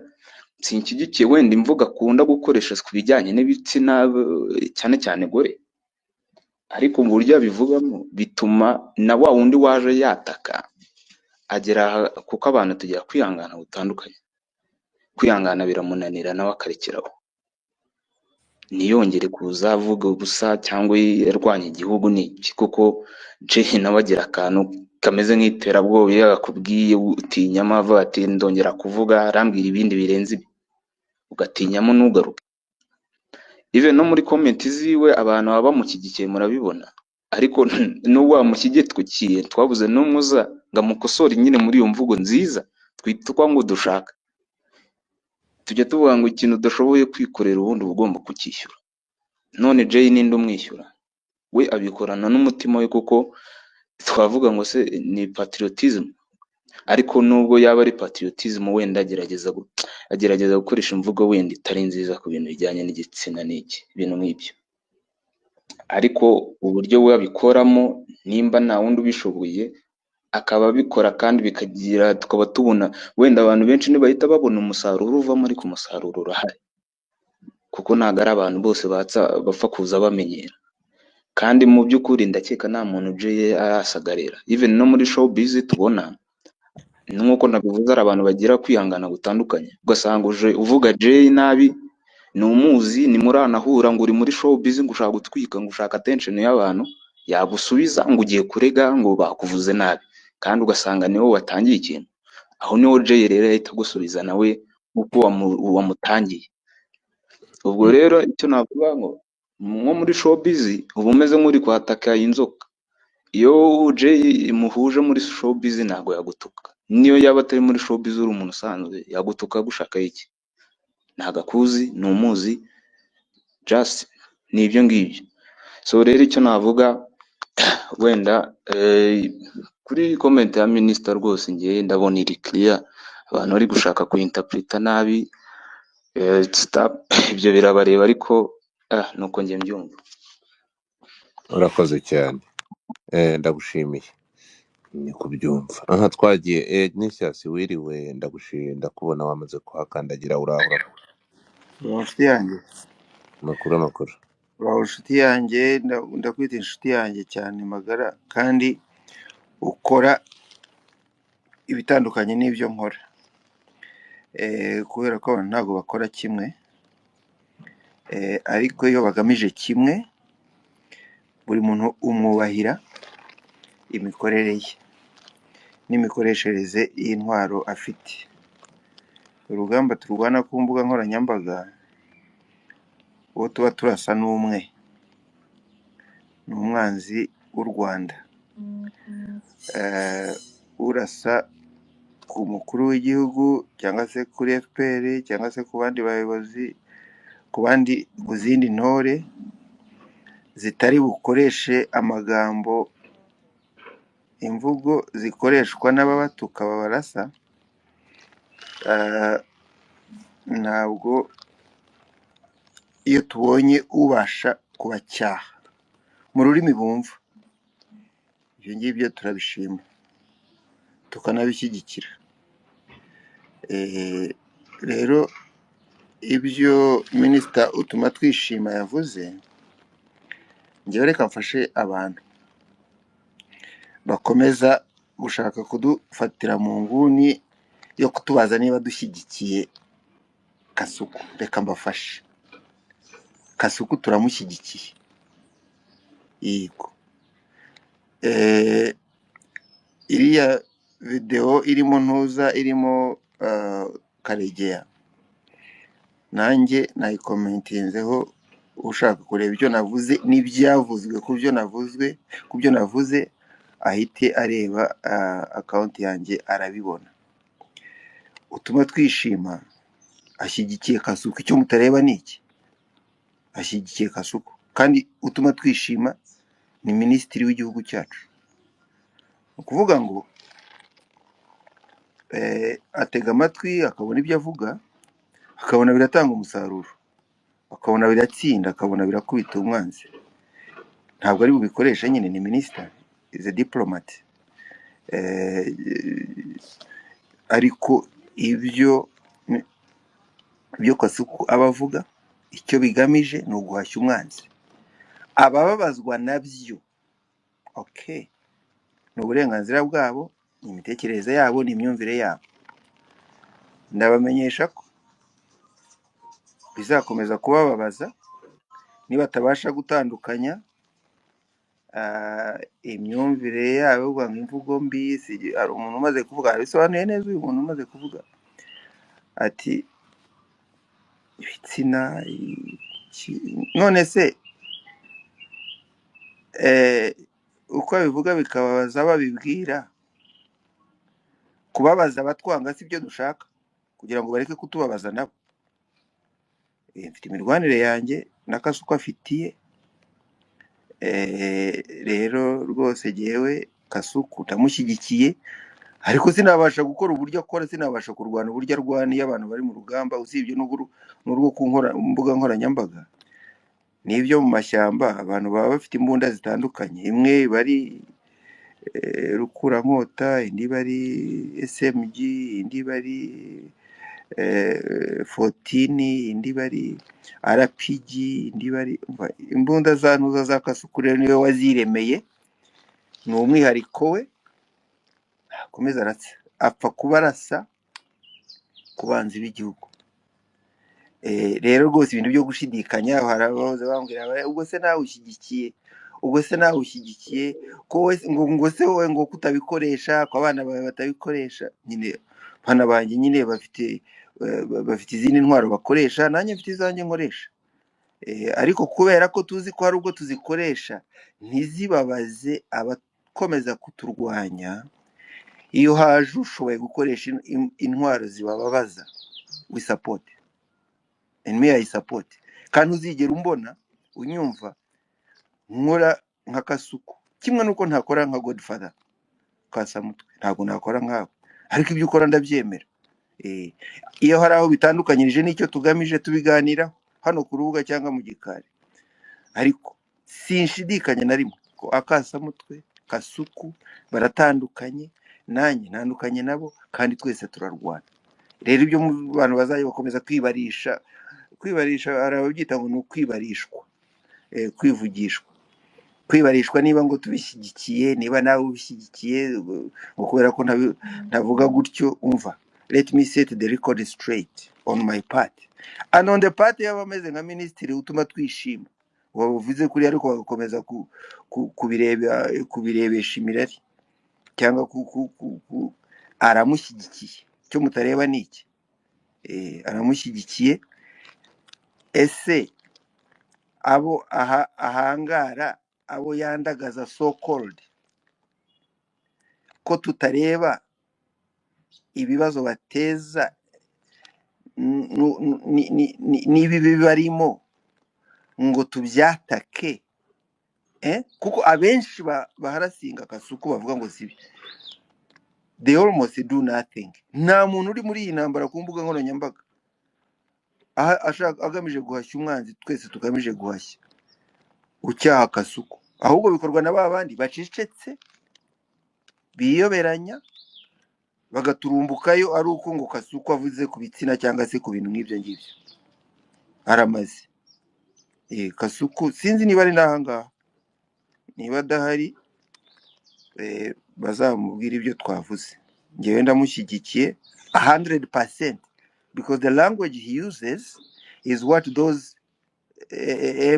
sinshyigikiye wenda imvugo akunda gukoresha ku bijyanye n'ibitsina cyane cyane gore, ariko mu buryo abivugamo bituma na wa wundi waje yataka agera kuko abantu tugira kwihangana gutandukanye, kwihangana biramunanira nawe akarekeraho ntiyongere kuza avuga ubusa cyangwa yarwanya igihugu n'iki, kuko Jay nawe agira akantu kameze nk'iterabwoba iyo akubwiye utinyamo avuga ati ndongera kuvuga arambwira ibindi birenze ibi ugatinyamo ntugaruke. Even no muri comment ziwe abantu baba bamushyigikiye murabibona, ariko n'ubwo bamushyigikiye twabuze n'umwe uza ngo amukosore nyine muri iyo mvugo nziza twitwa ngo dushaka. Tujya tuvuga ngo ikintu udashoboye kwikorera ubundi uba ugomba kucyishyura. None Jay ninde umwishyura? We abikorana n'umutima we, kuko twavuga ngo se ni patriotism, ariko nubwo yaba ari patriotism wenda agerageza gukoresha imvugo wenda itari nziza ku bintu bijyanye n'igitsina n'iki ibintu nk'ibyo, ariko uburyo we abikoramo nimba nta wundi ubishoboye akaba abikora kandi bikagira tukaba tubona wenda abantu benshi ntibahita babona umusaruro uvamo, ariko umusaruro urahari kuko ntabwo ari abantu bose bapfa kuza bamenyera. Kandi mu by'ukuri ndakeka nta muntu Jay arasagarira, even no muri showbiz tubona nk'uko nabivuze ari abantu bagira kwihangana gutandukanye, ugasanga uje uvuga Jay nabi ni umuzi ni muranahura ngo uri muri showbiz ngo ushaka gutwika ngo ushaka attention y'abantu, yagusubiza ngo ugiye kurega ngo bakuvuze nabi kandi ugasanga niwe watangiye ikintu. Aho niho Jay rero yahita gusubiza nawe uko wamutangiye. Ubwo rero icyo navuga ngo nko muri showbiz uba umeze nk'uri kwataka inzoka. Iyo Jay muhuje muri showbiz ntabwo yagutuka, niyo yaba atari muri showbiz uri umuntu usanzwe yagutuka gushaka iki, ntabwo akuzi ni umuzi just ni ibyo ngibyo. So rero icyo navuga wenda kuri comment ya minister rwose ngiye ndabona iri clear, abantu bari gushaka kuinterpreta nabi ibyo birabareba, ariko nuko ngiye mbyumva. urakoze cyane, ndagushimiye ni kubyumva. Aha twagiye Ignatius wiriwe, ndagushimiye ndakubona wamaze kuhakandagira, urahura inshuti yanjye makuru uraho inshuti yanjye, ndakwita inshuti yanjye cyane magara, kandi ukora ibitandukanye n'ibyo nkora, kubera ko abantu ntabwo bakora kimwe, ariko iyo bagamije kimwe buri muntu umwubahira imikorere ye n'imikoreshereze y'intwaro afite. Urugamba turwana ku mbuga nkoranyambaga uwo tuba turasa n'umwe, ni umwanzi w'u Rwanda. Urasa ku mukuru w'igihugu cyangwa se kuri FPR cyangwa se ku bandi bayobozi, ku zindi ntore zitari bukoreshe amagambo imvugo zikoreshwa n'ababatuka babarasa, ntabwo iyo tubonye ubasha kubacyaha mu rurimi bumva, ibyo ngibyo turabishima tukanabishyigikira. Rero ibyo minisita utuma twishima yavuze, njyewe reka mfashe abantu bakomeza gushaka kudufatira mu nguni yo kutubaza niba dushyigikiye Kasuku. Reka mbafashe, Kasuku turamushyigikiye, yego. Iriya video irimo ntuza irimo Karegeya, nanjye nayikomentinzeho, ushaka kureba ibyo navuze n'ibyavuzwe ku byo navuze ahite areba account yanjye arabibona. Utuma twishima ashyigikiye Kasuku, icyo mutareba ni iki? Ashyigikiye Kasuku, kandi utuma twishima ni minisitiri w'igihugu cyacu. Ukuvuga ngo atega amatwi akabona ibyo avuga, akabona biratanga umusaruro, akabona biratsinda, akabona birakubita umwanzi, ntabwo ari bubikoresha nyine. Ni minisita, is a diplomat. ariko ibyo Kasuku aba avuga icyo bigamije ni uguhashya umwanzi. Abababazwa nabyo okay, ni uburenganzira bwabo, ni imitekerereze yabo, ni imyumvire yabo. Ndabamenyesha ko bizakomeza kubababaza nibatabasha gutandukanya imyumvire yabo, ngo imvugo mbi. Hari umuntu umaze kuvuga, abisobanuye neza, uyu muntu umaze kuvuga ati ibitsina none se uko abivuga bikababaza babibwira, kubabaza abatwanga si byo dushaka, kugira ngo bareke kutubabaza nabo. Mfite imirwanire yanjye na Kasuku afitiye, rero rwose jyewe Kasuku ndamushyigikiye, ariko sinabasha gukora uburyo akora, sinabasha kurwana uburyo arwana iyo abantu bari mu rugamba, usibye n'urwo ku mbuga nkoranyambaga. N'ibyo mu mashyamba abantu baba bafite imbunda zitandukanye, imwe bari rukurankota, indi bari SMG, indi bari 14, indi bari RPG, indi bari imbunda za Kasuku. Rero niwe waziremeye, ni umwihariko we, akomeza aratsa, apfa kuba arasa ku banzi b'igihugu. Rero rwose ibintu byo gushidikanya, hari abahoze bambwira ubwo se nawe ushyigikiye, ko ngo se wowe ngo kutabikoresha, ko abana bawe batabikoresha. Nyine abana banjye nyine bafite izindi ntwaro bakoresha, nanjye mfite izanjye nkoresha, ariko kubera ko tuzi ko hari ubwo tuzikoresha ntizibabaze abakomeza kuturwanya. Iyo haje ushoboye gukoresha intwaro zibababaza, we support and me I support. Kandi uzigera umbona unyumva nkora nka Kasuku, kimwe nuko ntakora nka Godfather Kasamutwe, ntabwo nakora nkabo, ariko ibyo ukora ndabyemera. Iyo hari aho bitandukanyirije n'icyo tugamije tubiganiraho hano ku rubuga cyangwa mu gikari, ariko sinshidikanya na rimwe ko Akasamutwe, Kasuku baratandukanye, nanjye ntandukanye nabo, kandi twese turarwana. Rero ibyo abantu bazajya bakomeza kwibarisha, hari ababyita ngo ni ukwibarishwa, kwibarishwa niba ngo tubishyigikiye, niba nawe ubishyigikiye, ngo kubera ko ntavuga gutyo. Umva, let me set the record straight on my part and on the part y'abameze nka minisitiri utuma twishima, wabuvuze kuri, ariko bagakomeza kubirebesha imirari, cyangwa aramushyigikiye. Icyo mutareba ni iki? Aramushyigikiye. Ese abo ahangara, abo yandagaza so called, ko tutareba ibibazo bateza n'ibibi barimo ngo tubyatake? Kuko abenshi baharasinga Kasuku bavuga ngo sibi, they almost do nothing. Nta muntu uri muri iyi ntambara ku mbuga nkoranyambaga agamije guhashya umwanzi twese tugamije guhashya, ucyaha Kasuku, ahubwo bikorwa na ba bandi bacecetse, biyoberanya, bagaturumbukayo ari uko ngo Kasuku avuze ku bitsina cyangwa se ku bintu nk'ibyo ngibyo. Aramaze. Kasuku sinzi niba ari n'ahangaha, niba adahari bazamubwira ibyo twavuze. Ngewe ndamushyigikiye 100%, because the language he uses is what those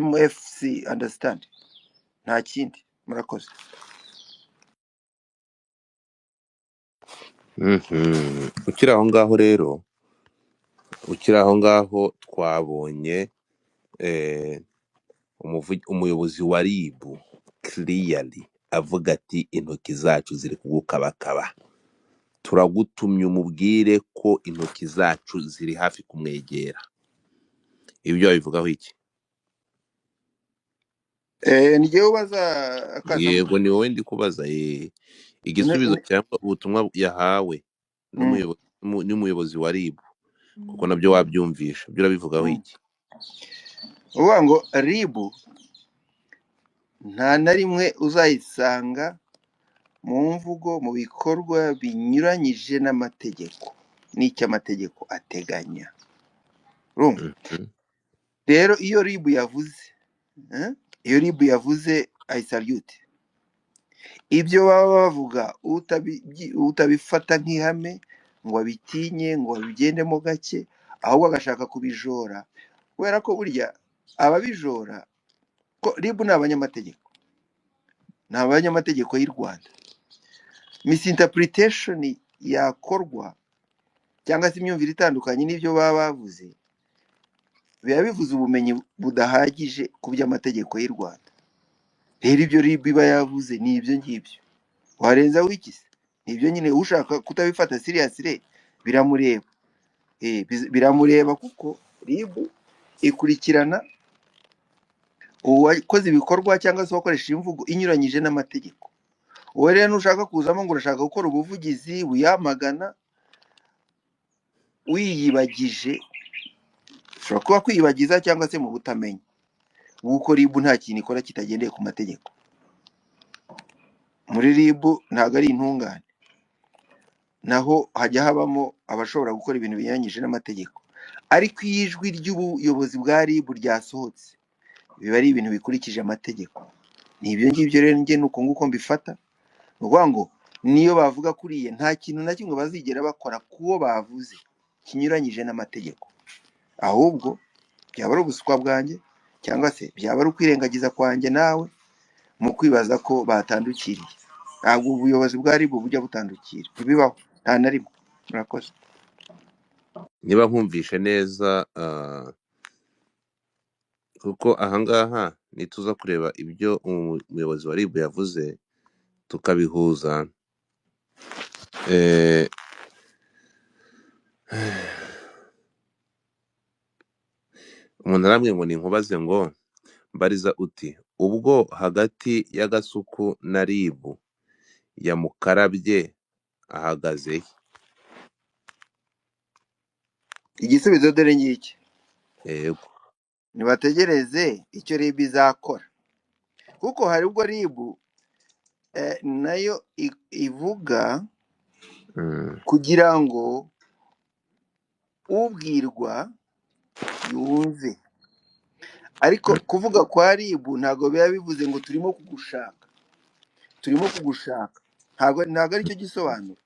MFC understand, nta kindi. Murakoze. Ukiri aho ngaho rero, twabonye umuyobozi wa RIB clearly avuga ati intoki zacu ziri kugukabakaba, turagutumye umubwire ko intoki zacu ziri hafi kumwegera. Ibyo babivugaho iki? Ngewe ubaza Akasamutwe? Yego, ni wowe ndi kubaza. Igisubizo cyangwa ubutumwa yahawe n'umuyobozi wa RIB, kuko nabyo wabyumvisha, byo urabivugaho iki? uvuga ngo RIB nta na rimwe uzayisanga mu mvugo mu bikorwa binyuranyije n'amategeko n'icyo amategeko ateganya. Urumva Mhm. rero iyo RIB yavuze iyo RIB yavuze I salute. Ibyo baba bavuga utabifata nk'ihame ngo abitinye ngo abigendemo gake, ahubwo agashaka kubijora, kubera ko burya ababijora ko RIB ni abanyamategeko, ni abanyamategeko y'u Rwanda. Misinterpretation yakorwa cyangwa se imyumvire itandukanye n'ibyo baba bavuze, biba bivuze ubumenyi budahagije ku by'amategeko y'u Rwanda. Rero ibyo RIB iba yavuze ni ibyo ngibyo, warenza wikise nibyo nyine. Ushaka kutabifata seriously biramureba, biramureba kuko RIB ikurikirana uwakoze ibikorwa cyangwa se uwakoresha imvugo inyuranyije n'amategeko. Uwo rero nushaka kuzamo ngo urashaka gukora ubuvugizi wiyamagana wiyibagije, ushobora kuba kwiyibagiza cyangwa se mu butamenya, kuko RIB nta kintu ikora kitagendeye ku mategeko. Muri RIB ntabwo ari intungane, naho hajya habamo abashobora gukora ibintu binyuranyije n'amategeko, ariko iyo ijwi ry'ubuyobozi bwa RIB ryasohotse biba ari ibintu bikurikije amategeko. Ni ibyo ngibyo rero njye nuko nguko mbifata. Ni ukuvuga ngo niyo bavuga kuriye nta kintu na kimwe bazigera bakora kuwo bavuze kinyuranyije n'amategeko, ahubwo byaba ari ubuswa bwanjye cyangwa se byaba ari ukwirengagiza kwanjye nawe mu kwibaza ko batandukiriye. Ntabwo ubuyobozi bwa RIB bujya butandukira, ntibibaho nta na rimwe. Murakoze. niba nkumvishe neza kuko ahangaha nituza kureba ibyo umuyobozi wa RIB yavuze tukabihuza, eh, umuntu arambwiye ngo ninkubaze ngo mbariza uti ubwo hagati y'agasuku na RIB yamukarabye ahagaze he? Igisubizo dore ngiki, Yego. nibategereze icyo RIB izakora, kuko hari ubwo RIB nayo ivuga kugira ngo ubwirwa yumve, ariko kuvuga kwa RIB ntabwo biba bivuze ngo turimo kugushaka, turimo kugushaka, ntabwo ari cyo gisobanuro,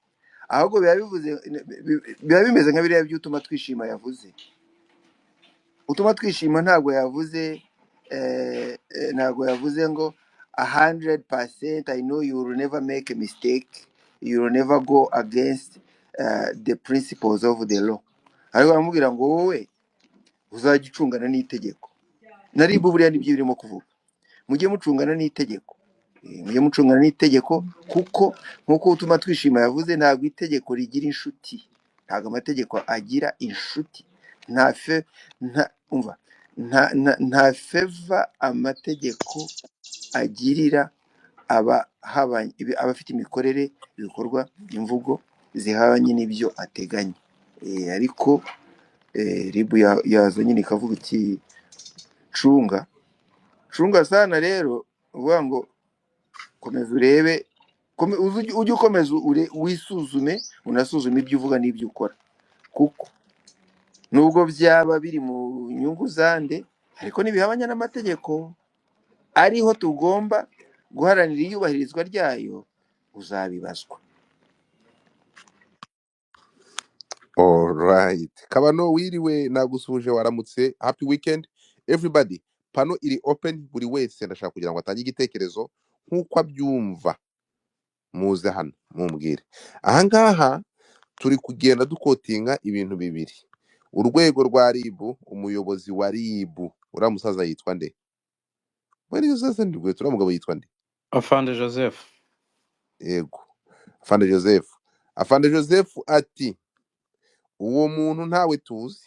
ahubwo biba bimeze nka biriya by'utuma twishima yavuze. Utuma twishima ntabwo yavuze ngo 100% I know you will never make a mistake, you will never go against the principles of the law, ariko baramubwira ngo wowe uzajya ucungana n'itegeko. Na RIB buriya nibyo birimo kuvuga, mujye mucungana n'itegeko, mujye mucungana n'itegeko, kuko nk'uko utuma twishima yavuze ntabwo itegeko rigira inshuti, ntabwo amategeko agira inshuti, nta feva amategeko agirira abafite imikorere ibikorwa imvugo zihabanye n'ibyo ateganya. Ariko RIB yaza nyine ikavuga iki cunga sana. Rero uvuga ngo komeza urebe, ujye ukomeza wisuzume, unasuzume ibyo uvuga n'ibyo ukora, kuko nubwo byaba biri mu nyungu zande ariko ntibihabanya n'amategeko, ariho tugomba guharanira iyubahirizwa ryayo, uzabibazwa. Alright. Kabano wiriwe nagusuhuje waramutse. Happy weekend everybody. Pano iri open, buri wese ndashaka kugira ngo atange igitekerezo nk'uko abyumva. Muze hano mumbwire. Ahangaha turi kugenda dukotinga ibintu bibiri. Urwego rwa RIB, umuyobozi wa RIB, uriya musaza yitwa nde? Wari usaza ndigwe uriya mugabo yitwa nde? Afande Joseph. Yego. Afande Joseph. Afande Joseph ati uwo muntu ntawe tuzi,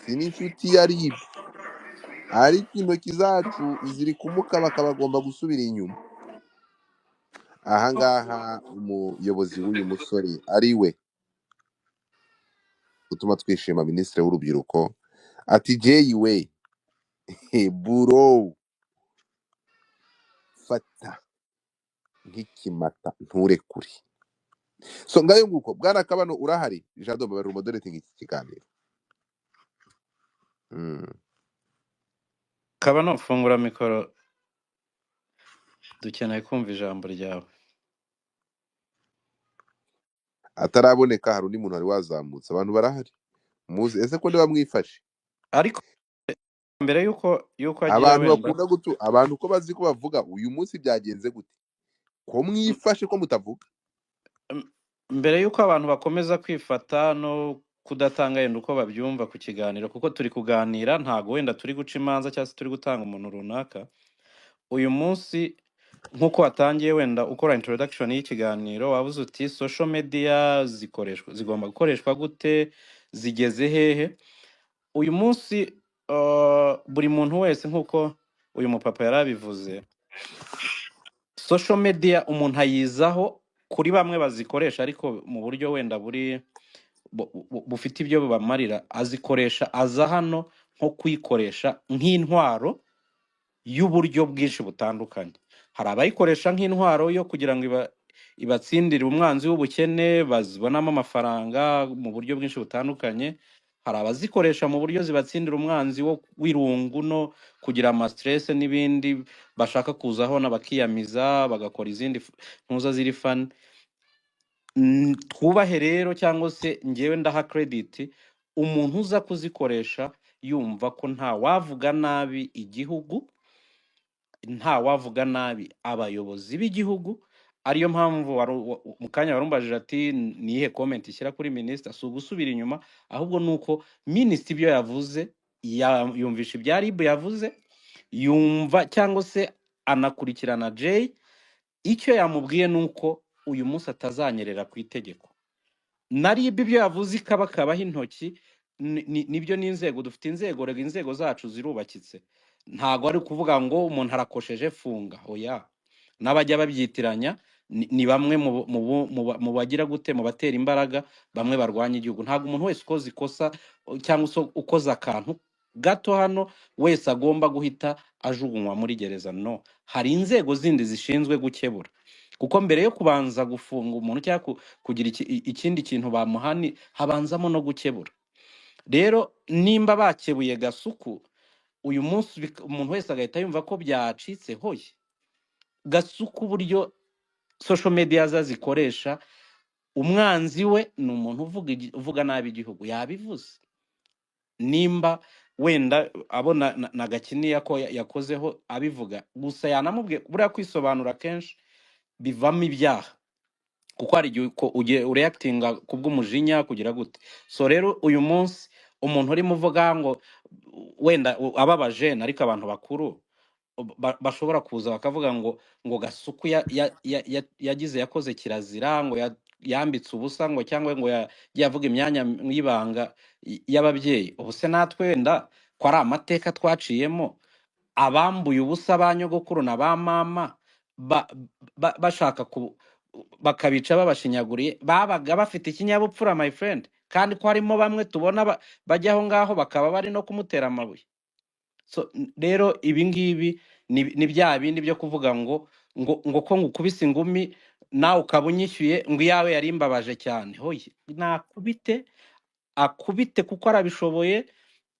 si n'inshuti ya RIB, ariko intoki zacu ziri kumukaba bagomba gusubira inyuma. Ahangaha umuyobozi w'uyu musore ari we utuma twishima, minisitiri w'urubyiruko, ati jeyiwe buro fata nk'ikimata nturekure. So ngayo nguko bwana Kabano urahari Jado bari moderating iki kiganiro. kaba nufungura mikoro dukeneye kumva ijambo ryawe. Ataraboneka hari undi muntu wari wazamutse, abantu barahari muzi ese ko ndiba mwifashe Ariko mbere yuko agira abantu wenda bakunda gutu abantu ko bazi ko bavuga uyu munsi byagenze gute ko mwifashe ko mutavuga. mbere yuko abantu bakomeza kwifata no kudatanga yenda uko babyumva ku kiganiro, kuko turi kuganira ntago wenda turi guca imanza cyangwa se turi gutanga umuntu runaka. Uyu munsi nk'uko watangiye wenda ukora introduction y'ikiganiro wabuze uti social media zigomba gukoreshwa gute, zigeze hehe. Uyu munsi buri muntu wese nk'uko uyu mupapa yarabivuze, social media umuntu ayizaho kuri bamwe bazikoresha ariko mu buryo wenda bufite ibyo bibamarira, azikoresha aza hano nko kuyikoresha nk'intwaro y'uburyo bwinshi butandukanye. Hari abayikoresha nk'intwaro yo kugira ngo ibatsindire umwanzi w'ubukene, bazibonamo amafaranga mu buryo bwinshi butandukanye. Hari abazikoresha mu buryo zibatsindira umwanzi w'irungu no kugira ama stress n'ibindi bashaka kuzaho bakiyamiza bagakora izindi ntuza ziri fan. Twubahe rero cyangwa se ngewe ndaha credit umuntu uza kuzikoresha yumva ko nta wavuga nabi igihugu, nta wavuga nabi abayobozi b'igihugu. Ariyo mpamvu mu kanya warumbajije ati nihe comment ishyira kuri minister, si ugusubira inyuma ahubwo nuko minister ibyo yavuze yumvisha ibya RIB yavuze, yumva cyangwa se anakurikirana Jay. Icyo yamubwiye nuko uyu munsi atazanyerera ku itegeko. Na RIB ibyo yavuze ikabakabaho intoki, nibyo n'inzego dufite inzego, rega inzego zacu zirubakitse. Ntago ari kuvuga ngo umuntu arakosheje funga, oya. N'abajya babyitiranya ni bamwe mu bagira gute, mu batera imbaraga, bamwe barwanya igihugu. Ntago umuntu wese ukoze ikosa cyangwa ukoze akantu gato hano wese agomba guhita ajugunywa muri gereza. No, hari inzego zindi zishinzwe gukebura, kuko mbere yo kubanza gufunga umuntu cyangwa kugira ikindi kintu bamuhani habanzamo no gukebura. Rero nimba bakebuye Gasuku uyu munsi umuntu wese agahita yumva ko byacitse, hoye Gasuku buryo social media zikoresha, umwanzi we ni umuntu uvuga nabi igihugu. Yabivuze nimba wenda abona na Gakiniya ko yakozeho abivuga, gusa yanamubwiye buriya kwisobanura kenshi bivamo ibyaha, kuko hari igihe ugiye ureactinga kubw'umujinya kugira gute. So rero uyu munsi umuntu urimo uvuga ngo wenda ababaje ariko abantu bakuru bashobora kuza bakavuga ngo Gasuku yakoze kirazira, ngo yambitse ubusa, ngo cyangwa ngo yavuga imyanya y'ibanga y'ababyeyi. Ubuse natwe wenda ko ari amateka twaciyemo, abambuye ubusa ba nyogokuru na ba mama bashaka bakabica babashinyaguriye, babaga bafite ikinyabupfura my friend, kandi ko harimo bamwe tubona bajya aho ngaho bakaba bari no kumutera amabuye. So rero ibi ngibi ni bya bindi byo kuvuga ngo ko ngukubise ingumi nawe ukaba unyishyuye ngo iyawe yari imbabaje cyane. Hoye nakubite akubite kuko arabishoboye.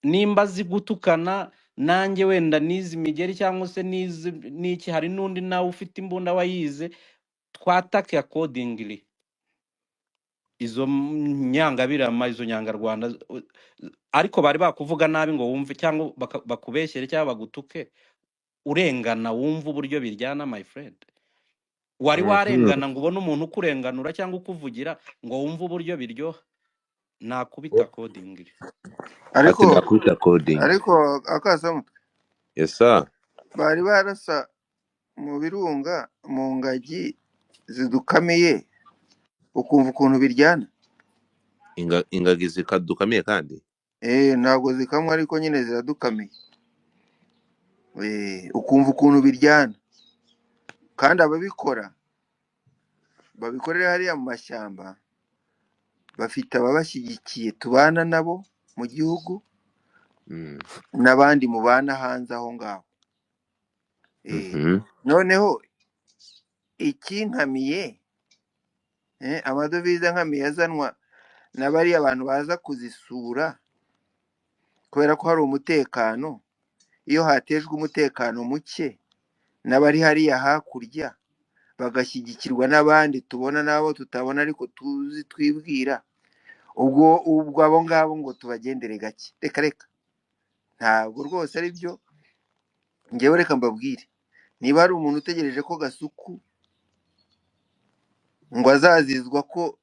Nimba zigutukana nanjye wenda nizi migeri cyangwa se n'iki, hari n'undi nawe ufite imbunda wayize, twatake accordingly. Izo nyangabirama, izo nyangarwanda ariko bari bakuvuga nabi ngo wumve cyangwa bakubeshyere cyangwa bagutuke, urengana wumva uburyo biryana my friend. Wari warengana ngo ubone umuntu ukurenganura cyangwa ukuvugira ngo wumve uburyo biryoha, nakubita accordingly. ariko Akasamutwe, Yes sir. bari barasa mu birunga mu ngagi zidukamiye ukumva ukuntu biryana. Ingagi zikadukamiye kandi Ntabwo zikamwa ariko nyine ziradukamiye. Ukumva ukuntu biryana, kandi ababikora babikorera hariya mu mashyamba bafite ababashyigikiye tubana nabo mu gihugu n'abandi mubana hanze aho ngaho. Noneho ikinkamiye amadovize nkamiye azanwa na bariya abantu baza kuzisura kubera ko hari umutekano. Iyo hatejwe umutekano muke n'abari hariya hakurya bagashyigikirwa n'abandi tubona n'abo tutabona ariko tuzi twibwira, ubwo abo ngabo ngo tubagendere gake. Reka ntabwo rwose ari byo. Ngewe reka mbabwire, niba hari umuntu utegereje ko Gasuku ngo azazizwa ko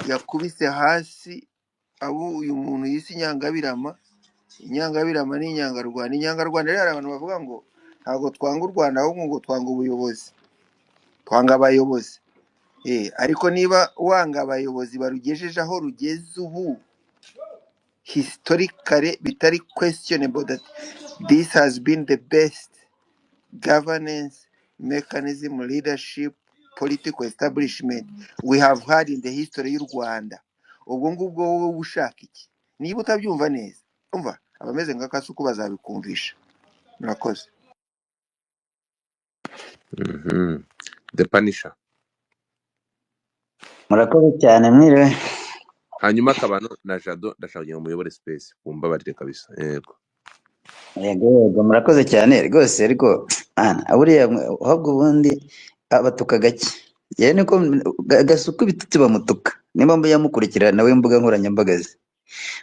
yakubise hasi abo uyu muntu yise Inyangabirama. Inyangabirama ni Inyangarwanda. Inyangarwanda rero hari abantu bavuga ngo ntabwo twanga u Rwanda ahubwo ngo twanga ubuyobozi, twanga abayobozi. Ariko niba wanga abayobozi barugejeje aho rugeze ubu historically bitari questionable that this has been the best governance mechanism, leadership, political establishment we have had in the history y'u Rwanda, ubwo ngubwo wowe ushaka iki? Niba utabyumva neza umva abameze nka Kasuku bazabikumvisha. Murakoze. The Punisher. Murakoze cyane mwiriwe. Hanyuma Kabano na Jado ndashaka kugira ngo muyobore space mumbabarire kabisa. Yego Yego murakoze cyane rwose, ariko buriya ahubwo ubundi abatuka gake. Yewe niko Gasuku ibitutsi bamutuka, nimba mba yamukurikira nawe imbuga nkoranyambaga ze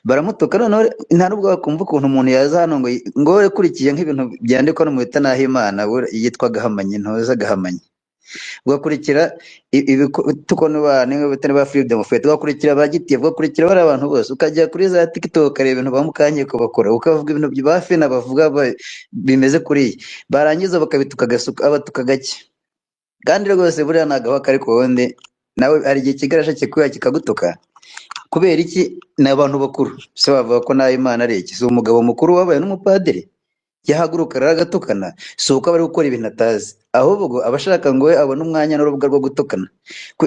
baramutuka, noneho nta nubwo bakumva ukuntu umuntu yaza hano ngo yakurikiye nk'ibintu byandikwa no mu Bitanahimana yitwa Gahamanyi, ntoza Gahamanyi, ugakurikira tukonubane bitari ba Freedom Fight, ugakurikira ba Gitiye, ugakurikira bari abantu bose, ukajya kuri za TikTok areba ibintu bamukanye ko bakora, ukavuga ibintu bafi nabavuga bimeze kuri barangiza bakabituka Gasuku, abatuka gake. Kandi rwose buriya nagaho kari ku wundi nawe hari igihe kigarasha kikuya kikagutuka. Kubera iki? Ni abantu bakuru, se bavuga ko nayo Imana ari iki? Si umugabo mukuru wabaye n'umupadiri yahaguruka ragatukana, si uko bari gukora ibintu atazi, ahubwo abashaka ngo we abone umwanya n'urubuga rwo gutukana.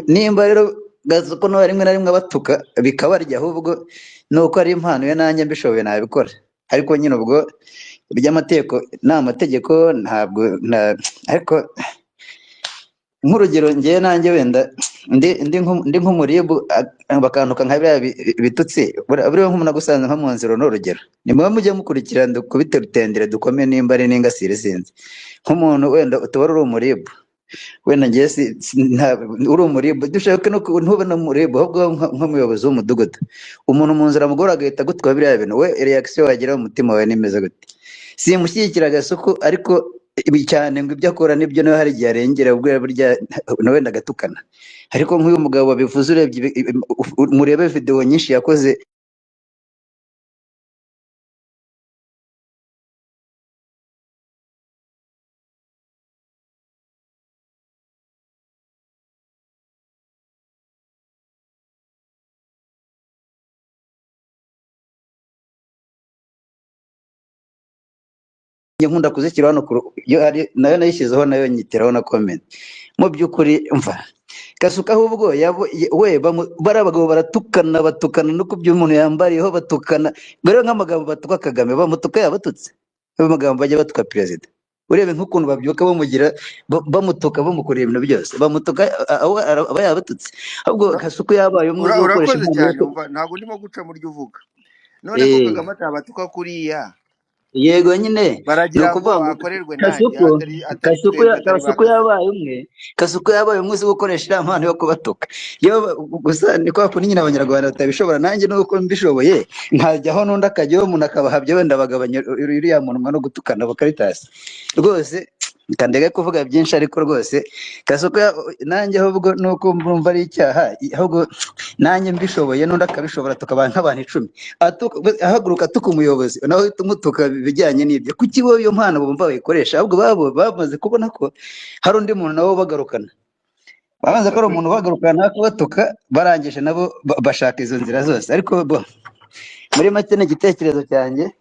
Nimba rero Gasuku no rimwe na rimwe abatuka bikabarya, ahubwo nuko ari impano ye, nanjye mbishoboye nabikora. Ariko nyine ubwo by'amategeko n'amategeko ntabwo ariko nk'urugero ngiye nanjye wenda ndi nk'umuribu bakantuka nka biriya bitutsi, buriya nk'umuntu agusanze nko mu nzira n'urugero, ni muba mujye mukurikira kubite rutendere dukome nimba ari n'ingasire sinzi, nk'umuntu wenda utaba uri umuribu wenda ngiye uri umuribu dushaka no ntubona umuribu, ahubwo nk'umuyobozi w'umudugudu umuntu mu nzira mugora agahita gutwa biriya bintu, we reaction wagira mu mutima wawe nimeze gute? Simushyigikira Gasuku, ariko cyane ngo ibyo akora nibyo nawe hari igihe arengera ubwo burya nawe ndagatukana. Ariko nk'uyu mugabo wabivuze urebye murebe video nyinshi yakoze nkunda kuzishyira hano nayo nayishyizeho nayo nyiteraho na comment. Mu by'ukuri mva Gasuku ahubwo we bari abagabo batukana no kubyo umuntu yambariyeho batukana, rero nk'amagambo batuka Kagame bamutuka yabatutse, amagambo bajya batuka perezida, urebe nk'ukuntu babyuka bamugira bamutuka bamukorera ibintu byose bamutuka aba yabatutse. Ahubwo Gasuku yabaye umwe urakoze cyane. Ntabwo ndimo guca muri ryo uvuga, none ko Kagame atabatuka kuriya. Yego nyine baragira ngo akorerwe nanjye Gasuku yabaye umwe uzi gukoresha impano yo kubatuka. Yo gusa ni kwa kundi nyine abanyarwanda batabishobora, nanjye nuko mbishoboye nkajyaho n'undi akajyaho umuntu akabahabye wenda bagabanya uriya muntu no gutukana bakaritasi. Rwose kandega kuvuga byinshi, ariko rwose Gasuku nanjye ahubwo nuko mbumva ari icyaha, ahubwo nanjye mbishoboye n'undi akabishobora tukaba nk'abantu 10 ahaguruka tuka umuyobozi nawe tumutuka bijyanye n'ibyo. Kuki wowe iyo mpano bumva bayikoresha? Ahubwo bamaze kubona ko hari undi muntu nabo bagarukana, bamaze ko ari umuntu bagarukana kubatuka, barangije nabo bashaka izo nzira zose. Ariko muri make n'igitekerezo cyanjye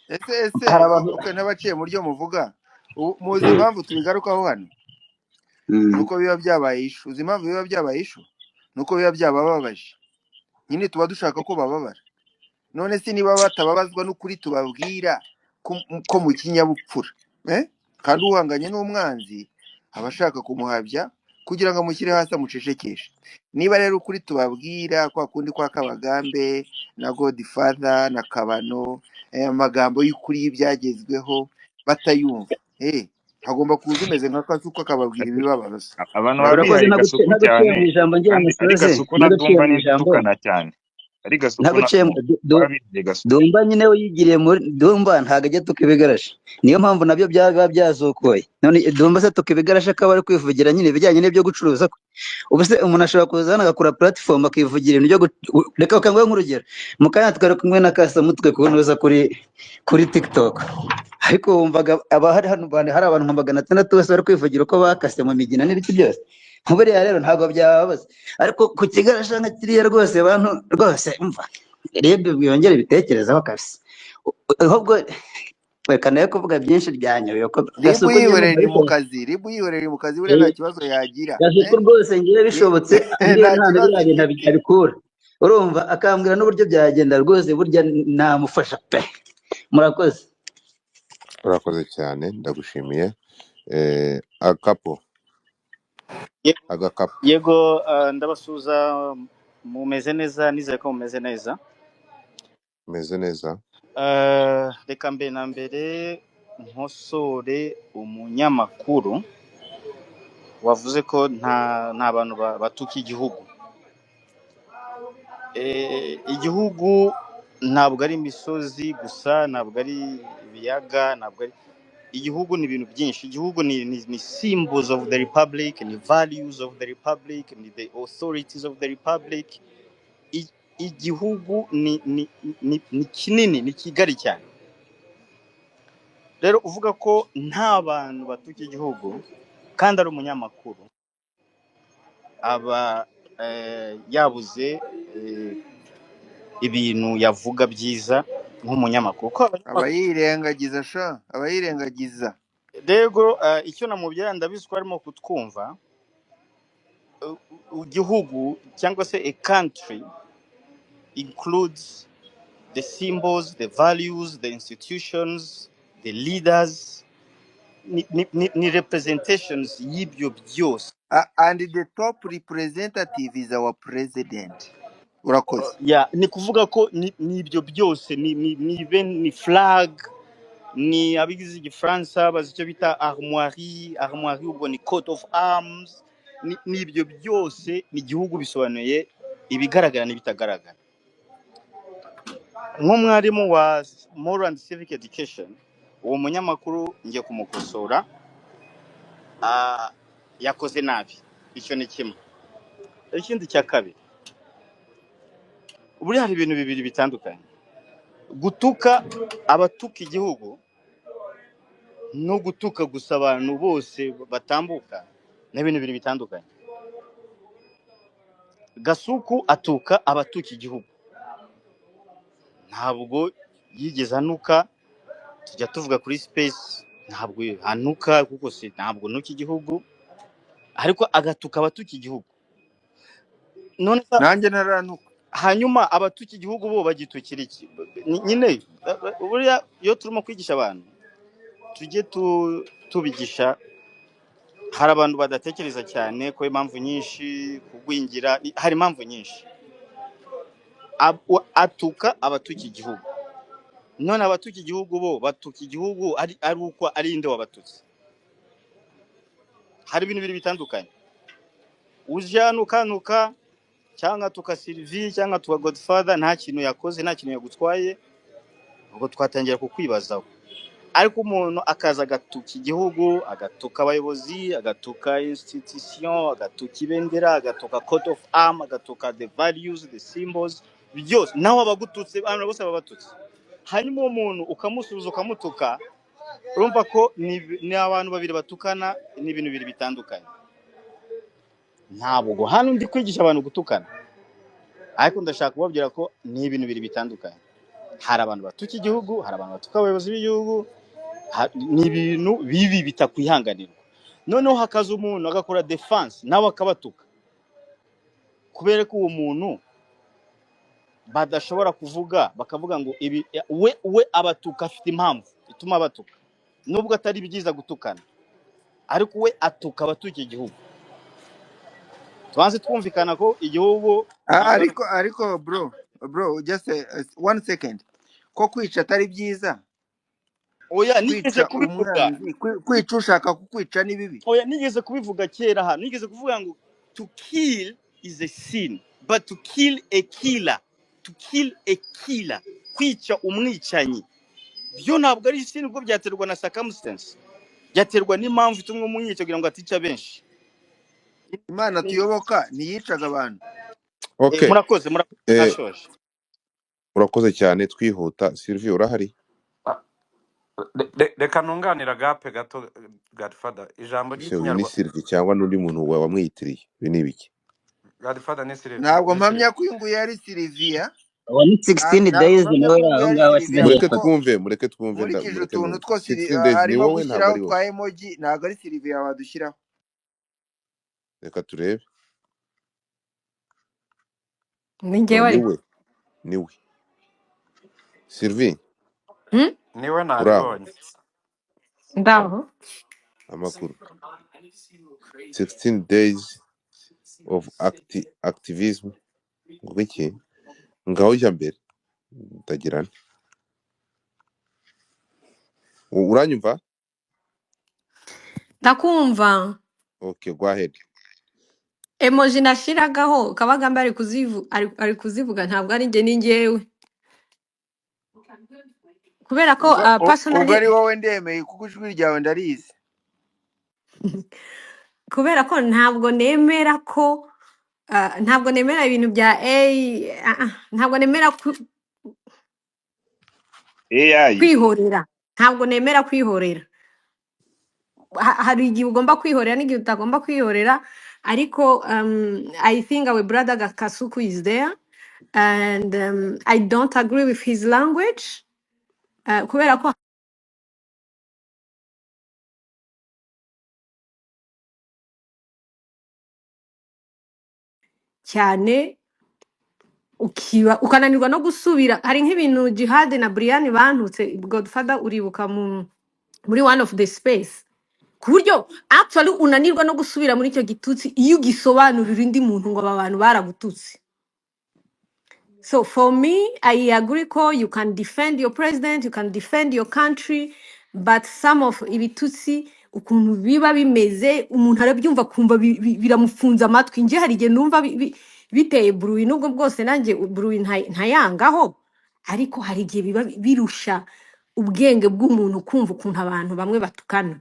ese n'abaciye mu ryo muvuga muzi impamvu tubigarukaho hano, nuko biba byabaye ishu. Uzi impamvu biba byabaye ishu? Nuko biba byabababaje, nyine tuba dushaka ko bababara. None se niba batababazwa n'ukuri tubabwira ko mu kinyabupfura kandi uhanganye n'umwanzi aba ashaka kumuhabya kugira ngo amushyire hasi amucecekeshe. Niba rero ukuri tubabwira kwa kundi kwa Kabagambe na Godfather na Kabano, amagambo y'ukuri y'ibyagezweho batayumva, hagomba kuza umeze nka Kasuku akababwira imibabaro se. abantu baba Murakoze. urakoze bihaye gasuku naguciye mu cyane ijambo ngira ngo kandi ari soze gasuku na naguciye dumba mu niba ijambo itukana cyane ari gasuku na naguciye dumba baba bihaye gasuku. Dumba nyine we yigiriye muri Dumba ntago ajya tuka ibigarasha, niyo mpamvu nabyo byaba byazukoye. None Dumba se tuka ibigarasha akaba ari kwivugira nyine ibijyanye n'ibyo gucuruza kwe. Ubu se umuntu ashobora kuza hano agakora platform akivugira ibintu reka ukanguhe nk'urugero mu kanya twari kumwe na Kasamutwe kunoza kuri TikTok, ariko wumvaga hari hano hari abantu nka 600 bose bari kwivugira uko bakase mu migina n'ibiti byose. Buriya rero ntabwo byababaza, ariko ku kigarasha nka kiriya rwose abantu rwose umva rebe bwongere ibitekerezaho kabisa. Ahubwo reka nayo kuvuga byinshi byanyoye ko Ribu Gasuku njye yihorera numva Ribu yihorera mu kazi buriya nta kibazo yagira. Gasuku rwose ngiye bishobotse Nta nta kibazo biriya ifite. abikura, urumva akambwira n'uburyo byagenda rwose burya namufasha pe. Murakoze. urakoze cyane ndagushimiye. Akapo Ye- agakapu Yego, ndabasuza, mumeze neza, nizere ko mumeze neza. meze neza. Reka mbere na mbere nkosore umunyamakuru wavuze ko nta bantu batuka igihugu. Igihugu ntabwo ari imisozi gusa, ntabwo ari ibiyaga, ntabwo ari igihugu, ni ibintu byinshi. Igihugu ni symbols of the republic, ni values of the republic, ni the authorities of the republic. Igihugu ni kinini, ni kigari cyane. Rero uvuga ko nta bantu batuka igihugu kandi ari umunyamakuru, aba yabuze ibintu yavuga byiza nk'umunyamakuru ko Abayirengagiza sha, abayirengagiza. rero icyo namubwira ndabizi ko arimo kutwumva. Igihugu cyangwa se a country includes the symbols, the values, the institutions, the leaders, ni representations y'ibyo byose. And the top representative is our president. Urakoze. Ni kuvuga ko ni ibyo byose, ni flag, ni abigize igifaransa bazi icyo bita armoirie ubwo ni coat of arms, ni ibyo byose. Ni igihugu bisobanuye ibigaragara n'ibitagaragara. Nk'umwarimu wa moral and civic education, uwo munyamakuru ngiye kumukosora, yakoze nabi. Icyo ni kimwe. Ikindi cya kabiri, buri hari ibintu bibiri bitandukanye: gutuka abatuka igihugu no gutuka gusa abantu bose batambuka, ni ibintu bibiri bitandukanye. Gasuku atuka abatuka igihugu, ntabwo yigeze anuka. Tujya tuvuga kuri space, ntabwo anuka kuko se ntabwo nuka igihugu, ariko agatuka abatuka igihugu. None Nanjye naranuka. hanyuma abatuka igihugu bo bagitukira iki? Nyine buriya iyo turimo kwigisha abantu tujye tubigisha. Hari abantu badatekereza cyane ko impamvu nyinshi kugwingira, hari impamvu nyinshi. Atuka abatuka igihugu, none abatuka igihugu bo batuka igihugu ari uko ari inde wabatutse. Hari ibintu bibiri bitandukanye. Uje hano ukanuka cyangwa tuka Sylvie cyangwa tuka Godfather, nta kintu yakoze, nta kintu yagutwaye, ubwo twatangira kukwibazaho. Ariko umuntu akaza agatuka igihugu, agatuka abayobozi, agatuka institution, agatuka ibendera, agatuka coat of arm, agatuka the values, the symbols, byose naho abagututse abantu bose babatutse. Hanyuma uwo muntu ukamusubiza ukamutuka, urumva ko ni abantu babiri batukana, ni ibintu bibiri bitandukanye. Ntabwo hano ndi kwigisha abantu gutukana, ariko ndashaka kubabwira ko ni ibintu bibiri bitandukanye. Hari abantu batuka igihugu, hari abantu batuka abayobozi b'igihugu, ni ibintu bibi bitakwihanganirwa. Noneho hakaza umuntu agakora defense nawe akabatuka, kubera ko uwo muntu badashobora kuvuga, bakavuga ngo ibi we abatuka afite impamvu ituma abatuka, nubwo atari byiza gutukana. ariko we atuka abatuye igihugu. Tubanze twumvikana ko igihugu ntabwo ari ariko bro just 1 second, ko kwica atari byiza, oya, nigeze kwica kubivuga. umwanzi, kwica ushaka kukwica ni bibi. Oya, nigeze kubivuga kera hano, nigeze kuvuga ngo to kill is a sin, but to kill a killer, kwica umwicanyi byo ntabwo ari sin, ubwo byaterwa na circumstance, byaterwa n'impamvu itumwe umwica kugira ngo atice benshi. Imana tuyoboka ntiyicaga abantu. Okay. Murakoze nashoje. Urakoze cyane, twihuta. Sylvie urahari? reka nunganira gape gato Godfather, ijambo Ese uyu ni ry'ikinyarwanda. Sylvie cyangwa n'undi muntu wamwitiriye? Ibi ni ibiki? Godfather ni Sylvie, Ntabwo mpamya ko uyu nguyu yari Sylvia. uwo ni 16 days Ntabwo mpamya nawe ko uyu nguyu aho yari ngaho Sylvia Mureke asigaye kuko twumve, mureke nkurikije utuntu numve. twose 16 days ni harimo wowe, ntabwo gushyiraho ari wowe. twa emoji, ntabwo ari Sylvia wadushyiraho. Reka turebe. ni njyewe ariko Niwe. Sylvie, niwe uraho? nabibonye. ndaho Amakuru. 16 days of activism. Ngo iki? Ngaho ujya mbere. Utagirana. Uranyumva? ndakumva. Okay, go ahead. Emoji nashiragaho Kabagamba ari kuzivuga ntabwo ari njye, ni njyewe, kubera ko Ubwo ari personally, wowe ndemeye kuko ijwi ryawe ndarizi. kubera ko ntabwo nemera ko ntabwo nemera ibintu bya ntabwo nemera AI kwihorera, ntabwo nemera kwihorera. Hari igihe ugomba kwihorera n'igihe utagomba kwihorera, ariko I think our brother Kasuku is there and I don't agree with his language, kubera ko cyane ukananirwa no gusubira. Hari nk'ibintu Jihad na Brian bantutse, Godfather uribuka muri one of the space, ku buryo actually unanirwa no gusubira muri icyo gitutsi iyo ugisobanurira undi muntu ngo aba bantu baragututse. So for me, I agree ko you can defend your president, you can defend your country, but some of ibitutsi ukuntu biba bimeze umuntu arabyumva kumva biramufunza amatwi. Nje hari igihe numva biteye bruit, nubwo bwose nanjye bruit ntayangaho, ariko hari igihe biba birusha ubwenge bw'umuntu kumva ukuntu abantu bamwe batukana.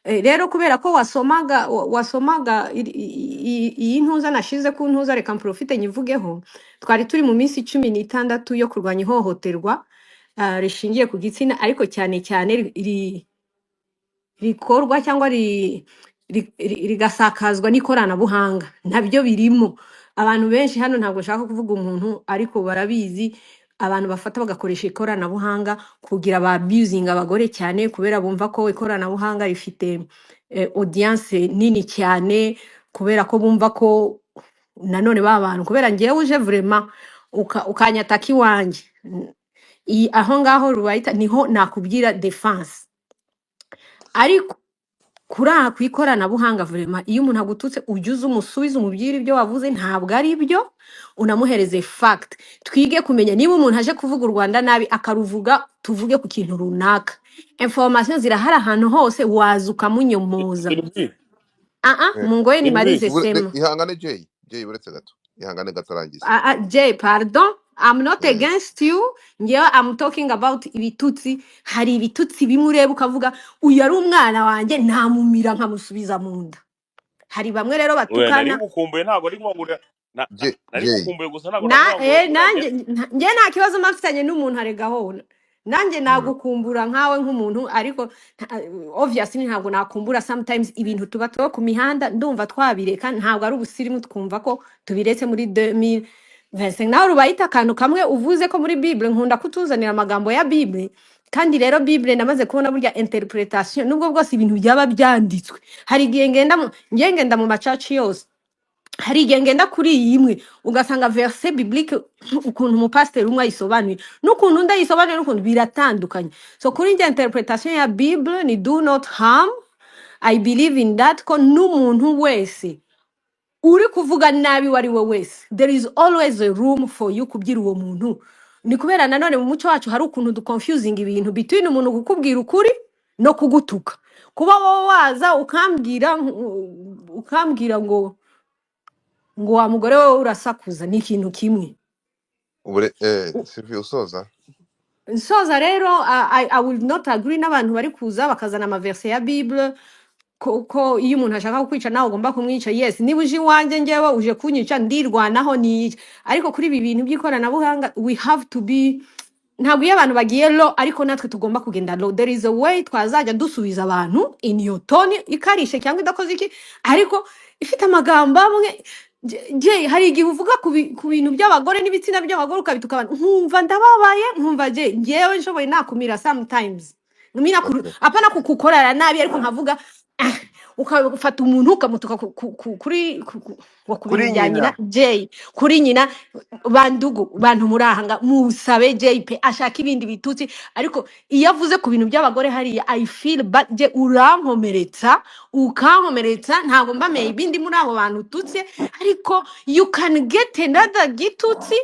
Rero kubera ko wasomaga iyi ntuza nashize ku ntuza, reka mprofite nyivugeho. Twari turi mu minsi 16 yo kurwanya ihohoterwa rishingiye ku gitsina, ariko cyane cyane rikorwa cyangwa rigasakazwa n'ikoranabuhanga, nabyo birimo. Abantu benshi hano ntabwo nshaka kuvuga umuntu, ariko barabizi abantu bafata bagakoresha ikoranabuhanga kugira ba abusing abagore cyane, kubera bumva ko ikoranabuhanga rifite audience nini cyane, kubera ko bumva ko nanone bantu, kubera ngewe uje vraiment ukanyataka iwanjye aho ngaho rubayita niho nakubwira defense. Ariko kuri ku ikoranabuhanga vraiment iyo umuntu agututse ujye umusubiza umubwira ibyo wavuze ntabwo ari byo, unamuhereze fact. Twige kumenya niba umuntu aje kuvuga u Rwanda nabi akaruvuga, tuvuge ku kintu runaka, information zirahari ahantu hose, waza ukamunyomoza. Mungoye ni Marize Sema. Ihangane Jay uretse gato. Ihangane gatarangiza. Jay, pardon, I'm not against you. Ngewe I'm talking about ibitutsi. Hari ibitutsi bimwe ureba ukavuga uyu ari umwana wanjye ntamumira nkamusubiza mu nda. Hari bamwe rero batukana. Nari gukumbuye ntabwo ari ngura nari gukumbuye gusa ntabwo nanjye nta kibazo mafitanye n'umuntu aregaho. Nanjye nagukumbura nkawe nk'umuntu, ariko obviously ntabwo nakumbura sometimes ibintu tuba ku mihanda ndumva twabireka, ntabwo ari ubusirimu twumva ko tubiretse muri 2025. Nawe rubayita akantu kamwe uvuze ko muri Bible nkunda kutuzanira amagambo ya Bible, kandi rero Bible namaze kubona burya interpretation, nubwo bwose ibintu byaba byanditswe. Hari igihe ngenda mu macaci yose, hari igihe ngenda kuri iyi imwe ugasanga verset biblique ukuntu umupasiteri umwe ayisobanuye n'ukuntu undi ayisobanuye n'ukuntu biratandukanye. So kuri njye interpretation ya Bible ni do not harm, I believe in that ko n'umuntu wese uri kuvuga nabi wari we wese there is always a room for you kubwira uwo muntu. Ni kubera nanone mu muco wacu hari ukuntu confusing ibintu between umuntu kukubwira ukuri no kugutuka. Kuba wowe waza ukambwira ngo wa mugore wewe urasakuza ni ikintu kimwe. Sylvie usoza. Nsoza rero I will not agree n'abantu bari kuza bakazana amaverse ya Bible ko iyo umuntu ashaka kukwica nawe ugomba kumwica. Yes, niba uje iwanjye njyewe uje kunyica ndirwanaho ni, ariko kuri ibi bintu by'ikoranabuhanga we have to be, ntabwo iyo abantu bagiye low ariko natwe tugomba kugenda low. There is a way twazajya dusubiza abantu in your tone ikarishe cyangwa idakoze iki ariko ifite amagambo amwe. Je hari igihe uvuga ku bintu by'abagore n'ibitsina by'abagore ukabituka abantu nkumva ndababaye, nkumva je ngewe nshoboye nakumira sometimes numina Okay. apana kukukorera nabi ariko nkavuga ukafata umuntu ukamutuka kuri kuri bya nyina nyina Jay, kuri nyina bandugu bantu murahanga musabe JP ashaka ibindi bitutsi, ariko iyo avuze ku bintu by'abagore hariya I feel bad. Je urankomeretsa ukankomeretsa, ntabwo mbameye ibindi muri abo bantu tutse, ariko you can get another gitutsi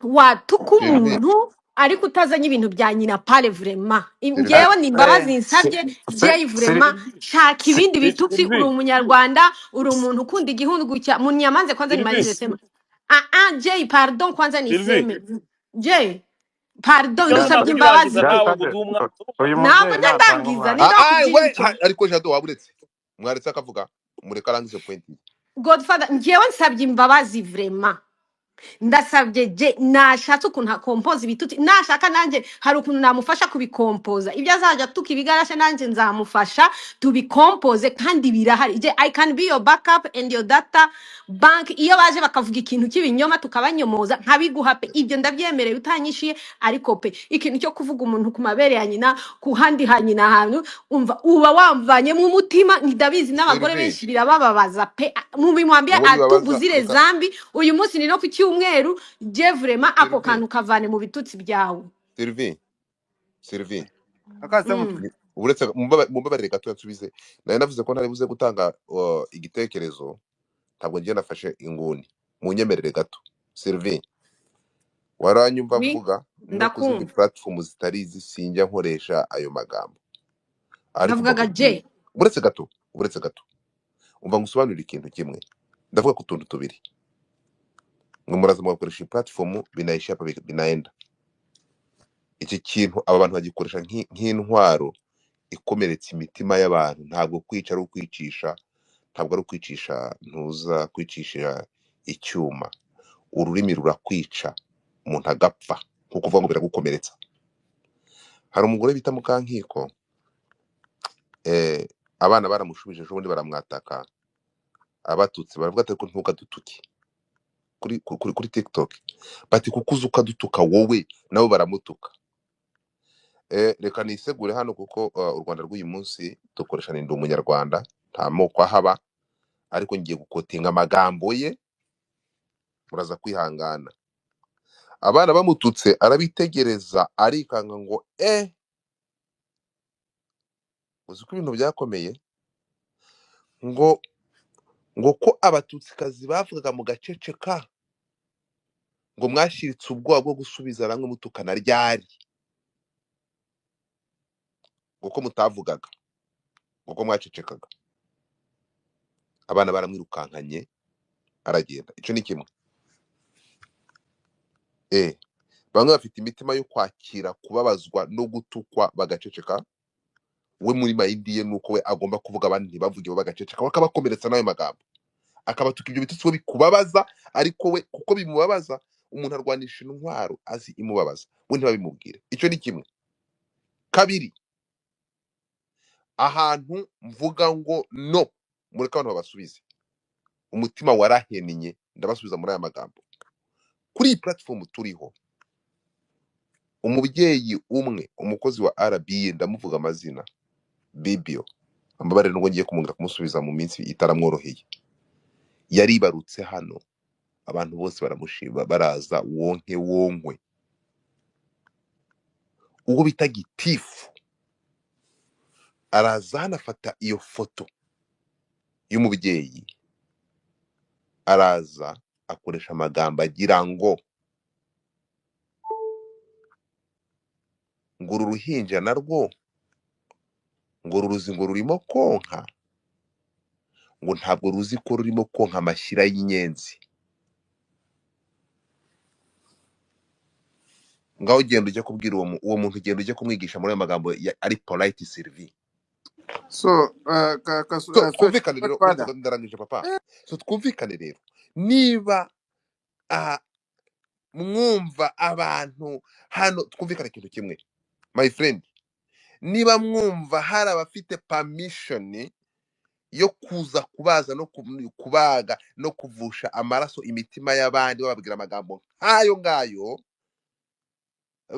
watuka Sylvie, umuntu ariko utazanye ibintu bya nyina pale vraiment. Sylvie, Ngewe ni imbabazi eh, nsabye Jay vraiment, shaka ibindi bitutsi. Uri Sylvie, umunyarwanda, uri umuntu ukunda igihugu cya munyamanze. Kwanza nimalize Sylvie, sema Jay pardon, kwanza Sylvie, niseme Jay pardon, ikibazo ndasabye ntakukirangiza imbabazi. nawe ngo Jadufade duhe umwanya uyu Ntabwo mubyeyi njya natanga ndangiza umwanya. nindakubwira we icyo ariko Jado waburetse mwaretse akavuga mureka arangize point. Godfather. Ngewe nsabye imbabazi vraiment, ndasabye je nashatse ukuntu akompoza ibituti, nashaka nanjye hari ukuntu namufasha kubikompoza. Ibyo azajya tukibigarashe nanjye nzamufasha tubikompoze kandi birahari. Je I can be your backup and your data bank. Iyo baje bakavuga ikintu cy'ibinyoma tukabanyomoza nkabiguha pe, ibyo ndabyemereye utanyishiye. Ariko pe ikintu cyo kuvuga umuntu ku mabere ya nyina kuhandi ha nyina ahantu umva uba wamvanye mu mutima. Ndabizi n'abagore Sylvie, benshi birabababaza pe, mu bimwambia wowe bibabaza atubuzire reka zambi. Uyu munsi ni no ku cyumweru, je vraiment ako Sylvie, kantu kavane mu bitutsi byawe. Sylvie akasamutwe uretse mumbabarire gato yansubize. Nari navuze ko ntari buze gutanga igitekerezo, ntabwo ngiye nafashe inguni, munyemerere gato. Sylvie, waranyumva Oui, mvuga no ku zindi ndakumva. platform zitari izi sinjya nkoresha ayo magambo, ariko Navugaga mbabwiye je uretse gato umva ngusobanurira ikintu kimwe. Ndavuga ku tuntu tubiri, mwe muraza mugakoresha iyi platform binaisha hapa binaenda. Iki kintu aba bantu bagikoresha nk'intwaro ikomeretsa imitima y'abantu. Ntabwo kwica ari ukwicisha, ntabwo ari ukwicisha ntuza kwicisha icyuma. Ururimi rurakwica umuntu agapfa, nkuko uvuga ngo biragukomeretsa. Hari umugore bita Mukankiko, abana baramushubije ejo bundi baramwataka abatutsi, baravuga ati ko ntukadutuke kuri TikTok, bati kuko uzi ukadutuka wowe nabo baramutuka. Reka nisegure hano kuko u Rwanda rw'uyu munsi dukoresha ndi umunyarwanda, nta moko ahaba, ariko ngiye gukotinga amagambo ye, muraza kwihangana. Abana bamututse arabitegereza arikanga ngo uzi ko ibintu byakomeye, ngo ko abatutsikazi bavugaga mu gaceceka ngo mwashiritse ubwoba bwo gusubiza bamwe mutukana ryari, ngo ko mutavugaga, ngo ko mwacecekaga. Abana baramwirukankanye aragenda. Icyo ni kimwe. Bamwe bafite imitima yo kwakira kubabazwa no gutukwa bagaceceka. We muri mayindi ye nuko we agomba kuvuga abandi ntibavuge bo bagaceceka, bakabakomeretsa nayo magambo, akabatuka ibyo bitutsi we bikubabaza, ariko we kuko bimubabaza umuntu arwanisha intwaro azi imubabaza, we ntibabimubwire. Icyo ni kimwe. Kabiri, ahantu mvuga ngo no mureka abantu babasubize, umutima waraheniye, ndabasubiza muri aya magambo. Kuri iyi platform turiho, umubyeyi umwe, umukozi wa RBA, ndamuvuga amazina, Bibio, ambabarire nubwo ngiye kumubwira kumusubiza mu minsi itaramworoheye, yaribarutse hano, abantu bose baramushiba, baraza wonkwe. Uwo bita Gitifu araza hano afata iyo foto y'umubyeyi, araza akoresha amagambo agira ngo uru ruhinja narwo ngo ruruzi ngo rurimo konka, ngo ntabwo ruzi ko rurimo konka amashyira y'inyenzi. Ngaho ugenda ujya kubwira uwo muntu, ugenda ujya kumwigisha muri ayo magambo ari polite Sylvie. so So twumvikane rero, Godfather. uretse ndarangije papa. So twumvikane rero, niba mwumva abantu hano, twumvikane ikintu kimwe my friend, niba mwumva hari abafite permission yo kuza kubaza no kubaga no kuvusha amaraso imitima y'abandi bababwira amagambo nk'ayo ngayo,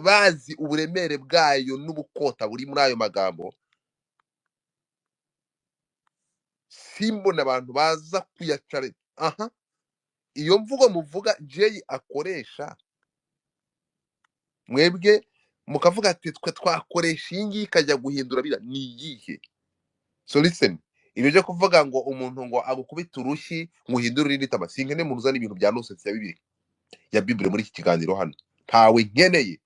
bazi uburemere bwayo n'ubukota buri muri ayo magambo, simbona abantu baza kuyacare. Aha, iyo mvugo muvuga Jay akoresha, mwebwe mukavuga ati twe twakoresha iyi ngiyi ikajya guhindura bira ni iyihe? So listen, ibyo byo kuvuga ngo umuntu ngo agukubita urushyi ngo uhindure irindi tama, sinkene muntu uzana ibintu bya nonsense ya Bible muri iki kiganiro hano, ntawe nkeneye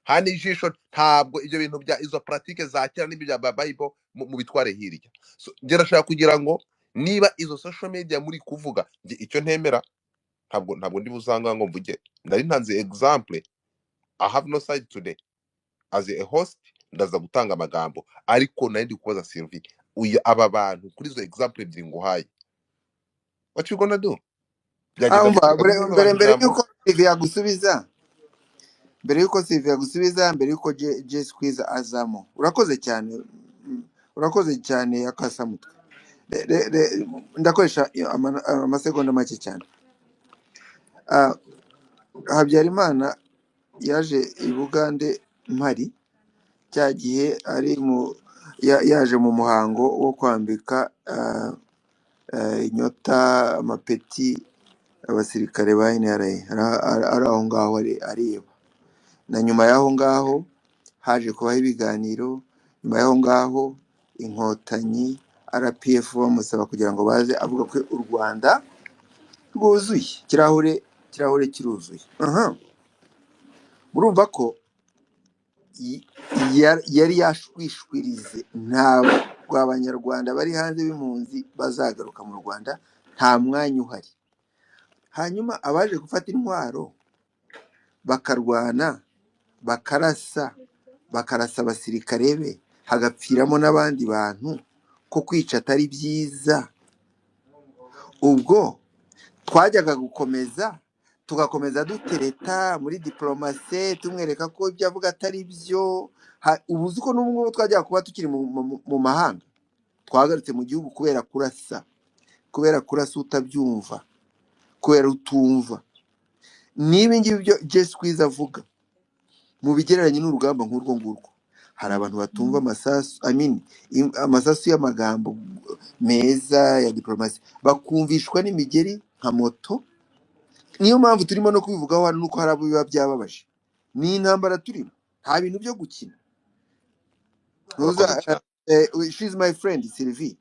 hano. Ijisho ntabwo ibyo bintu bya izo pratique za kera n'ibyo bya Bible mu bitware hirya. So njye ndashaka kugira ngo niba izo social media muri kuvuga, njye icyo ntemera, ntabwo ndi buzanga ngo mvuge. Ndari ntanze example, I have no side today as a host, ndaza gutanga amagambo, ariko nari ndi kubaza Sylvie, uyu aba bantu kuri izo example ebyiri nguhaye, what you gonna do? Byagenda Umva, bite mbere abantu mbere ijambo? yuko Sylvie yagusubiza, mbere yuko Jay Squeezer azamo, urakoze cyane. Urakoze cyane akasamutwe. Ndakoresha amasegonda make cyane. Ah, Habyarimana yaje i Bugande mpari, cya gihe ari yaje mu muhango wo kwambika inyota amapeti abasirikare ba NRA, ari aho ngaho areba. Na nyuma y'aho ngaho haje kubaho ibiganiro, nyuma y'aho ngaho inkotanyi RPF bamusaba kugira ngo baze, avuga ko u Rwanda rwuzuye, kirahure kiruzuye. Murumva ko yari yashwishwirize, ntabwo abanyarwanda bari hanze b'impunzi bazagaruka mu Rwanda, nta mwanya uhari. Hanyuma abaje gufata intwaro bakarwana, bakarasa abasirikare be, hagapfiramo n'abandi bantu, ko kwica atari byiza. Ubwo twajyaga tugakomeza dutereta muri diplomasi, tumwereka ko ibyo avuga atari byo. Ubu uzi ko n'ubu ngubu twajyaga kuba tukiri mu mahanga, twagarutse mu gihugu kubera kurasa utabyumva, kubera utumva. Niba ngibi byo Jay Squeezer avuga mu bigereranye n'urugamba nk'urwo ngurwo, hari abantu batumva amasasu y'amagambo meza ya diplomasi, bakumvishwa n'imigeri nka moto. Niyo mpamvu turimo no kubivugaho hano, nuko hari abo biba byababaje. Ni intambara turimo, nta bintu byo gukina. She's my friend Sylvie,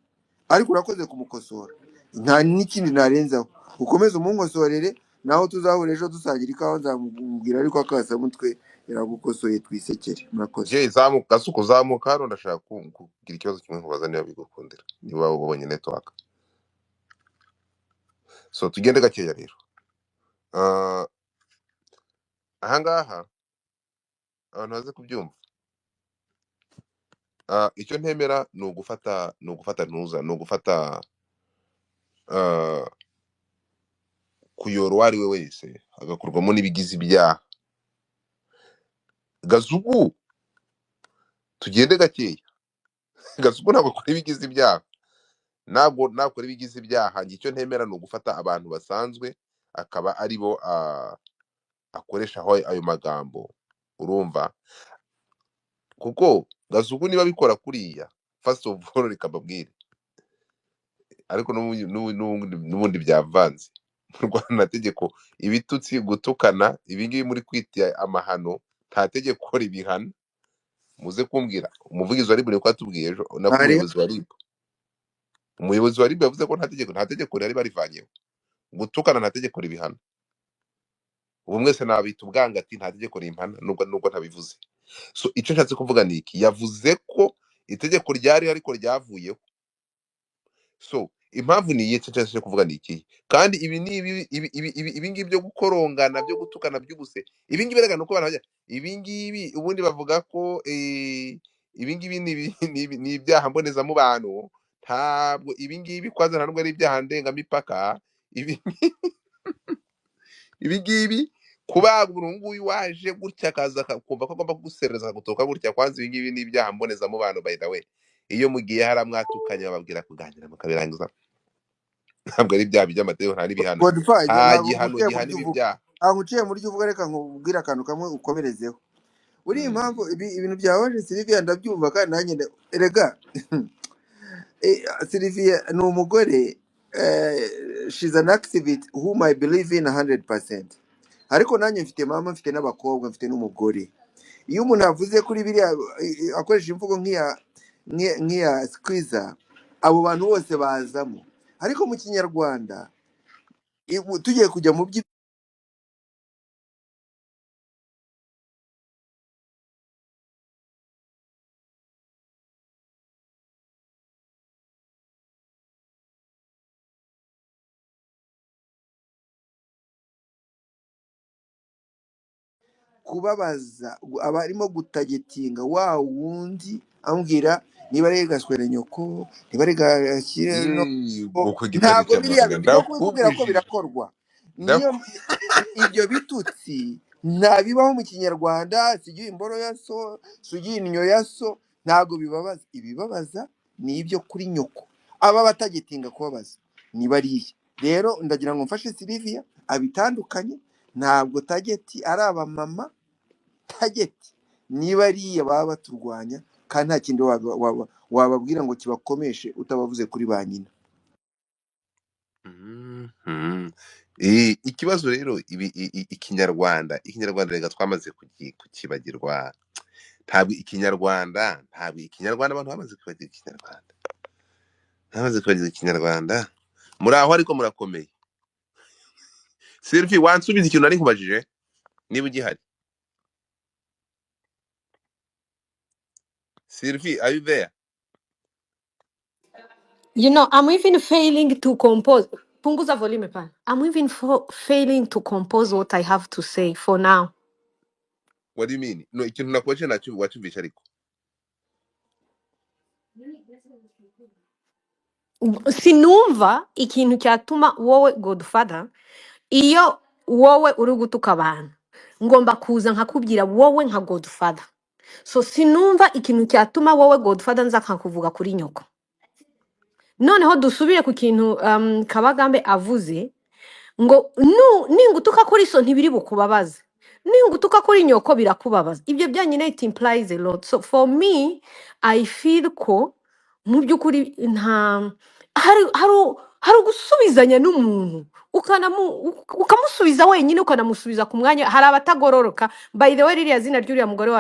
ariko urakoze kumukosora, nta n'ikindi narenzaho. Ukomeze umunkosorere, naho tuzahura ejo dusangira ikawa, nzamubwira ariko akasamutwe yaragukosoye, twisekere. Murakoze. Jay zamuka, gasuko zamuka hano, ndashaka kugira ikibazo kimwe nkubaza niba bigukundira, niba ubonye network. So tugende gakeya rero. Ahangaha abantu baze kubyumva. Icyo ntemera ni ugufata kuyora uwo ari we wese agakurwamo n'ibigize ibyaha. Gazugu, tugende gakeya. Gazugu ntabwo akora ibigize ibyaha, ntabwo nakora ibigize ibyaha. Icyo ntemera ni ugufata abantu basanzwe akaba ari bo akoresha ayo magambo, urumva? Kuko Gazugu niba bikora kuriya, first of all reka mbabwire, ariko n'ubundi byavanze mu Rwanda tegeko ibitutsi, gutukana, ibingibi muri kwita amahano, nta tegeko ribihana. muze kumbwira umuvugizi wa RIB ni ko atubwiye ejo nako hariho umuyobozi wa RIB yavuze ko nta tegeko rihari barivanyeho gutukana nta tegeko ribihana ubu mwese nabita ubwangati nta tegeko rimpana nubwo ntabivuze. So icyo nshatse kuvuga ni iki, yavuze ko itegeko ryari ariko ryavuyeho. So impamvu ni iyihe nshatse kuvuga ni iki, kandi ibi ngibi byo gukorongana byo gutukana by'ubuse ibi ngibi rega nuko abantu ibi ngibi ubundi bavuga ko ibi ngibi ni ibyaha mbonezamubano, ntabwo ibi ngibi kwanza nta nubwo ari ibyaha ndengamipaka. ibi ibi ngibi kubaga umuntu nguyu waje gutya akaza kumva ko agomba kugusereza gutoka gutya, kwanza ibi ngibi ni ibyaha mbonezamubano by the way. Iyo mugiye haramwatukanye bababwira kuganira mukabirangiza, ntabwo ari ibyaha by'amategeko nta n'ibihano, Godfather nta ntabwo gihano nguciye mu gihana byo ibi uvuga, byaha. ntabwo nguciye mu byo uvuga, reka nkubwire akantu kamwe ukomerezeho. Uri impamvu ibintu byabaje Sylvia ndabyumva, kandi nanjye erega Sylvia ni umugore, she's an activist whom I believe in 100%. Ariko nanjye mfite mama, mfite n'abakobwa, mfite n'umugore. Iyo umuntu avuze kuri biriya akoresha imvugo nk'iya squeezer, abo bantu bose bazamo. Ariko mu kinyarwanda tugiye kujya mu byo kubabaza abarimo gutagetinga wa wundi ambwira niba ari gaswere nyoko, niba ari gashyire no, Uko gitari ntabwo biriya cy'amarenga ndimo kubwira ko ndakubujije birakorwa. Niyo ibyo bitutsi ntabibaho mu kinyarwanda, sigiye imboro ya so, sigiye inyo ya so, ntabwo bibabaza. Ibibabaza ni ibyo kuri nyoko, aba batagetinga kubabaza ni bariya. Rero ndagira ngo mfashe Sylvia abitandukanye, ntabwo tageti ari abamama, tageti niba ariya baba baturwanya, kandi nta kindi wababwira ngo kibakomeshe utabavuze kuri ba nyina. Ikibazo rero ikinyarwanda rega twamaze kukibagirwa. Ntabwo ikinyarwanda abantu bamaze kwibagirwa ikinyarwanda, bamaze kwibagirwa ikinyarwanda. Muri aho ariko murakomeye. Sylvie, wansubiza ikintu nari nkubajije niba ugihari? Sylvie, are you there? You know, I'm even failing to compose. Punguza volume pan. I'm even failing to compose what I have to say for now. What do you mean? No, ikintu nakoje nacyo wacyumvisha ariko. Sinumva ikintu cyatuma wowe Godfather, iyo wowe uri gutuka abantu, ngomba kuza nkakubwira wowe nka Godfather. So sinumva ikintu cyatuma wowe Godfather nza nkakuvuga kuri nyoko. Noneho dusubire ku kintu Kabagambe avuze ngo ningutuka kuri so ntibiri bukubabaze, ningutuka kuri nyoko birakubabaza. Ibyo byanyine it implies a lot. So for me I feel ko mu byukuri nta hari gusubizanya n'umuntu ukamusubiza wenyine, ukanamusubiza ku mwanya. Hari abatagororoka. By the way, ririya zina ry'uriya mugore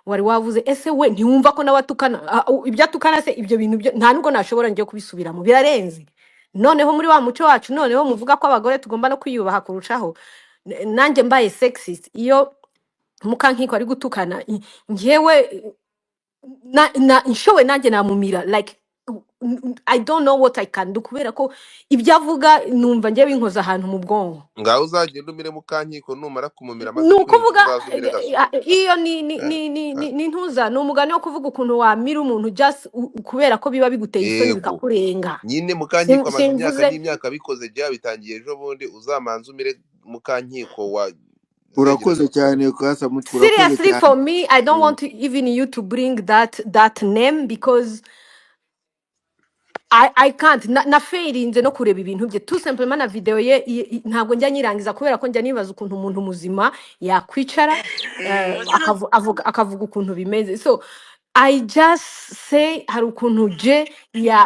wari wavuze, ese we ntiwumva ko nawe atukana? Ibyo atukana se, ibyo bintu nta nubwo nashobora njye kubisubiramo, birarenze. Noneho muri wa muco wacu, noneho muvuga ko abagore tugomba no kwiyubaha kurushaho. Nanjye mbaye sexist, iyo mukankiko ari gutukana, njyewe nshowe nanjye namumira, like I don't know what I can do, kubera ko ibyo avuga numva njye binkoza ahantu mu bwonko. Ngaho uzagenda umire mukankiko, numara kumumira amaze nukuvuga uzazumire gaso. iyo ni ntuza, ni umugani wo kuvuga ukuntu wamira umuntu just kubera ko biba biguteye isoni bikakurenga. Nyine mukankiko amaze imyaka n'imyaka bikoze, bya bitangiye ejo bundi, uzamanza umire mukankiko wa. Urakoze cyane kwasa mutwe. Seriously, for me I don't want even you to bring that name, because I can't na failinze no kureba ibintu bye. Tout simplement na video ye ntabwo njya nyirangiza, kubera ko njya nibaza ukuntu umuntu muzima yakwicara akavuga ukuntu bimeze. So I just say hari ukuntu je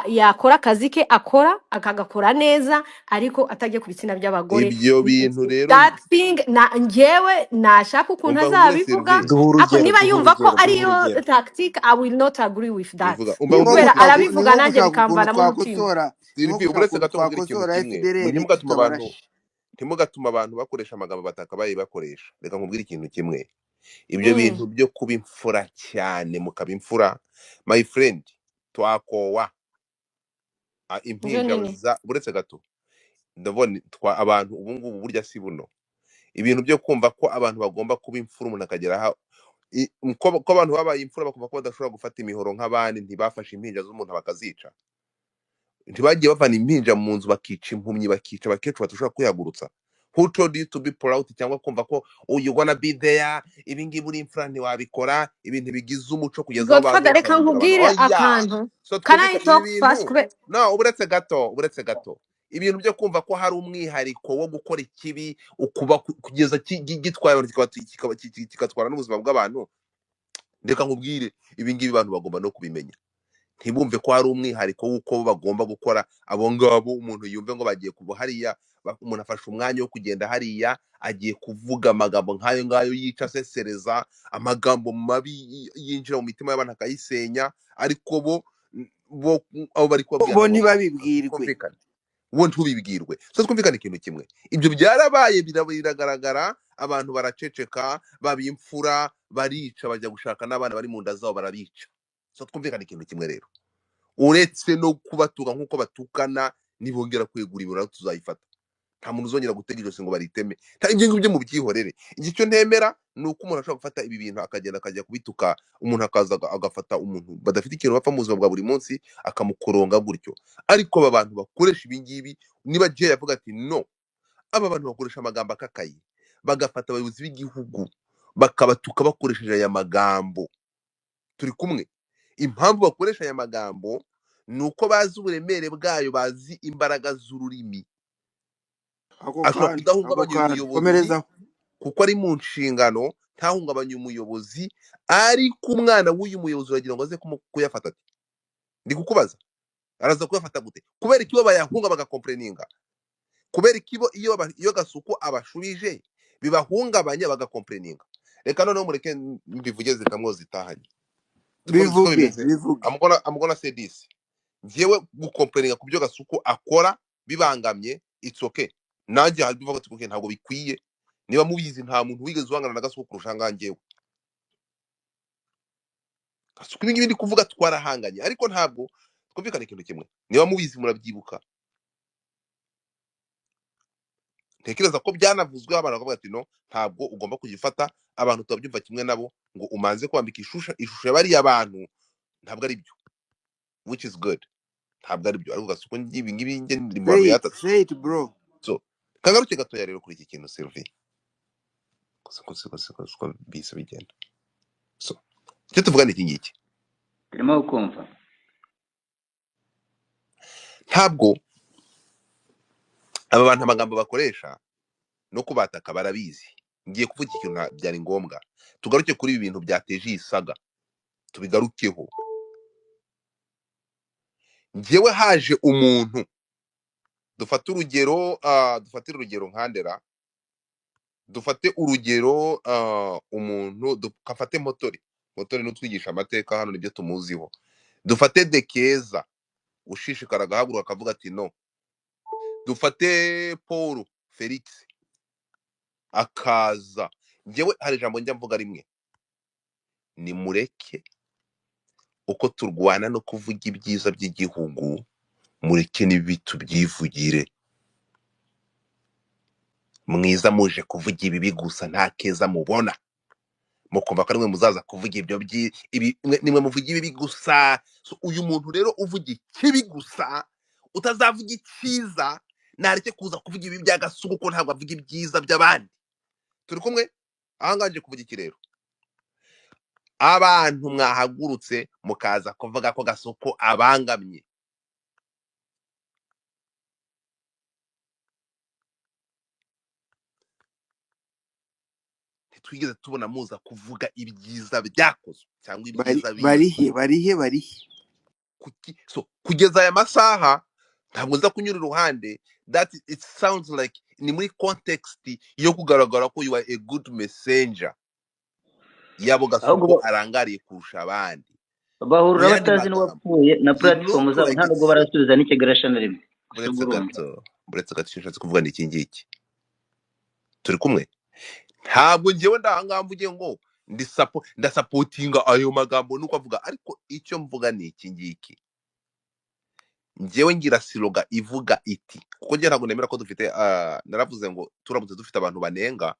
yakora akazi ke akora akagakora neza ariko atagiye ku bitsina by'abagore. ibyo bintu rero That thing na njyewe nashaka ukuntu umva nkubwire azabivuga Sylvie, ariko niba yumva ko duha ariyo urugero tactic I will not agree with that bivuga umva nkubwire kubera Sylvie, ni arabivuga nko nanjye gushaka ukuntu bikamvanamo umutima. twakosora ni nko Sylvie gushaka uretse ukuntu gato nkubwire ikintu twakosora kimwe FDLR ntimugatuma abantu bakoresha amagambo batakabaye bakoresha. Reka nkubwire ikintu kimwe, ibyo Mm. bintu byo kuba imfura cyane mukaba imfura, my friend, twakowa Nje impinja nini za uretse gato ndabona abantu ubu ngubu burya si buno ibintu byo kumva ko abantu bagomba kuba imfura umuntu akagera aho ko abantu babaye imfura bakumva ko badashobora gufata imihoro nk'abandi, ntibafashe impinja z'umuntu bakazica, ntibagiye bavana impinja mu nzu bakica impumyi bakica abakecuru badashobora kwihagurutsa. Who told you to be proud cyangwa kumva ko you gonna be there, ibi ngibi uri imfura ntiwabikora, ibintu bigize umuco kugeza aho Godfather baza reka bakarimbura abantu. nkubwire Oya, akantu so can I twumvika ibi talk first bintu, kube no, uretse gato ibintu byo kumva ko hari umwihariko wo gukora ikibi ukuba kugeza gitwaye abantu kigatwara n'ubuzima bw'abantu. Reka nkubwire ibi ngibi abantu bagomba no kubimenya, ntibumve ko hari umwihariko w'uko bagomba gukora. Abo ngabo umuntu yumve ngo bagiye kuba hariya, umuntu afashe umwanya wo kugenda hariya agiye kuvuga amagambo nk'ayo ngayo yica asesereza, amagambo mabi yinjira mu mitima y'abantu akayisenya, ariko bo abo bari kubabwira bo nabo ntibabibwirwe. twumvikane, wo ntubibwirwe. So twumvikane ikintu kimwe, ibyo byarabaye biragaragara, abantu baraceceka, babimfura barica, bajya gushaka n'abana bari mu nda zabo barabica. So twumvikane ikintu kimwe rero, uretse no kubatuka nk'uko batukana, nibongera kwegura ibura tuzayifata, nta muntu uzongera gutega ijosi ngo bariteme. Ibyo ngibyo mu byihorere. Icyo ntemera ni uko umuntu ashobora gufata ibi bintu akagenda akajya kubituka, umuntu akaza agafata umuntu badafite ikintu bapfa mu buzima bwa buri munsi akamukoronga gutyo. Ariko aba bantu bakoresha ibi ngibi, niba Jay yavuga ati no, aba bantu bakoresha amagambo akakaye, bagafata abayobozi b'igihugu bakabatuka bakoresheje aya magambo, turi kumwe. Impamvu bakoresha aya magambo ni uko bazi uburemere bwayo, bazi imbaraga z'ururimi. Ashobora kudahungabanya umuyobozi komereza kuko ari mu nshingano, ntahungabanye umuyobozi, ariko umwana w'uyu muyobozi uragira ngo aze kuyafata ati, ndi kukubaza araza kuyafata gute? Kubera ikibo bayahunga bagakompreninga, kubera ikibo iyo Gasuku abashubije bibahungabanya bagakompreninga. Reka noneho mureke mbivuge zikamwo zitahanye. bivuge. I'm gonna say this, njyewe gukompreninga ku byo Gasuku akora bibangamye, it's okay. Nanjye hari bivuga ati ntabwo bikwiye, niba mubizi nta muntu wigeze uhangana na Gasuku kurusha nganjyewe. Gasuku ibingibi ndi kuvuga twarahanganye, ariko ntabwo twumvikana ikintu kimwe. Niba mubizi murabyibuka, ntekereza ko byanavuzweho abantu bakavuga ati no, ntabwo ugomba kugifata abantu tubabyumva kimwe nabo ngo umanze kwambika ishusho y'abariya bantu, ntabwo ari byo, which is good, ntabwo ari byo. Ariko Gasuku ibi ngibi njye ndi mu bantu yatatu. Say it bro. So kagaruke gatoya rero kuri iki kintu Sylvie, ko bise bigenda. So icyo tuvuga ni iki ngiki, turimo kumva ntabwo aba bantu amagambo bakoresha no kubataka barabizi. Ngiye kuvuga ikintu byari ngombwa tugaruke kuri ibi bintu byateje isaga, tubigarukeho. Njyewe haje umuntu, dufate urugero nkandera, dufate urugero umuntu dufate Motore n'utwigisha amateka hano nibyo tumuziho. Dufate Dekeza ushishikara agahaguruka akavuga ati no. Dufate Paul Felix akaza. Njyewe hari ijambo njya mvuga rimwe, ni mureke uko turwana no kuvuga ibyiza by'igihugu, mureke n'ibibi tubyivugire. Mwiza muje kuvuga ibibi gusa, nta keza mubona, mukumva ko arimwe muzaza kuvuga ibyo nimwe muvuga ibibi gusa. So uyu muntu rero uvuga ikibi gusa, utazavuga icyiza, nareke kuza kuvuga ibibi bya Gasuku ko ntabwo avuga ibyiza by'abandi. Turi kumwe? Ahanganje kuvuga iki rero, abantu mwahagurutse mukaza kuvuga ko Gasuku abangamye, twigeze tubona muza kuvuga ibyiza byakozwe cyangwa ibyiza barihe bizwi barihe so kugeza aya masaha ntabwo nza kunyura iruhande that it sounds like ni muri context yo kugaragara ko you are a good messenger yabo ahubwo Gasuku arangariye kurusha abandi mu bahurura yandi batazi magambo n'uwapfuye na you platform look zabo like nta nubwo barasubiza n'ikigarasha na rimwe gusa ubwo urumva buretse gato icyo nshatse kuvuga ni iki ngiki turi kumwe ntabwo njyewe ndahangaha mvuge ngo ndasapotinga ayo magambo nuko avuga ariko icyo mvuga ni iki ngiki njyewe ngira siloga ivuga iti kuko njye ntabwo nemera ko dufite naravuze ngo turamutse dufite abantu banenga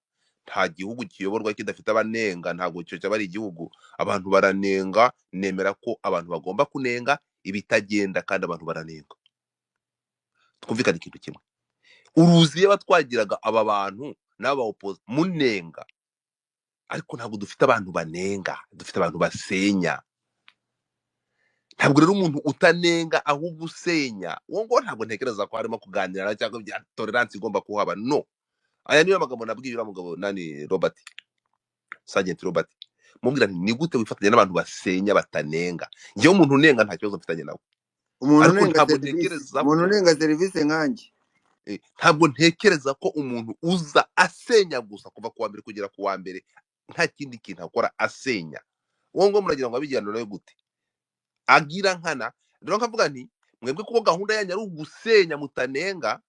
nta gihugu kiyoborwa kidafite abanenga ntabwo cyo cyaba ari igihugu abantu baranenga nemera ko abantu bagomba kunenga ibitagenda kandi abantu baranenga twumvikana ikintu kimwe uruzi iyo batwagiraga aba bantu n'aba opoze munenga ariko ntabwo dufite abantu banenga dufite abantu basenya ntabwo rero umuntu utanenga ahubwo usenya uwo ngo ntabwo ntekereza ko harimo kuganira cyangwa bya tolerance igomba kuhaba no aya niyo magambo nabwiye uriya mugabo nani Robert Sergeant Robert mubwira nti ni gute wifatanya n'abantu basenya batanenga njyewe umuntu unenga nta kibazo mfitanye nawe ariko ntabwo ntekereza umuntu unenga serivisi nkanjye ntabwo ntekereza ko umuntu uza asenya gusa kuva ku wa mbere kugera ku wa mbere nta kindi kintu akora asenya uwo ngo muragira ngo abijyana nawe gute agira nkana rero nkavuga nti mwebwe kuko gahunda yanyu ari ugusenya mutanenga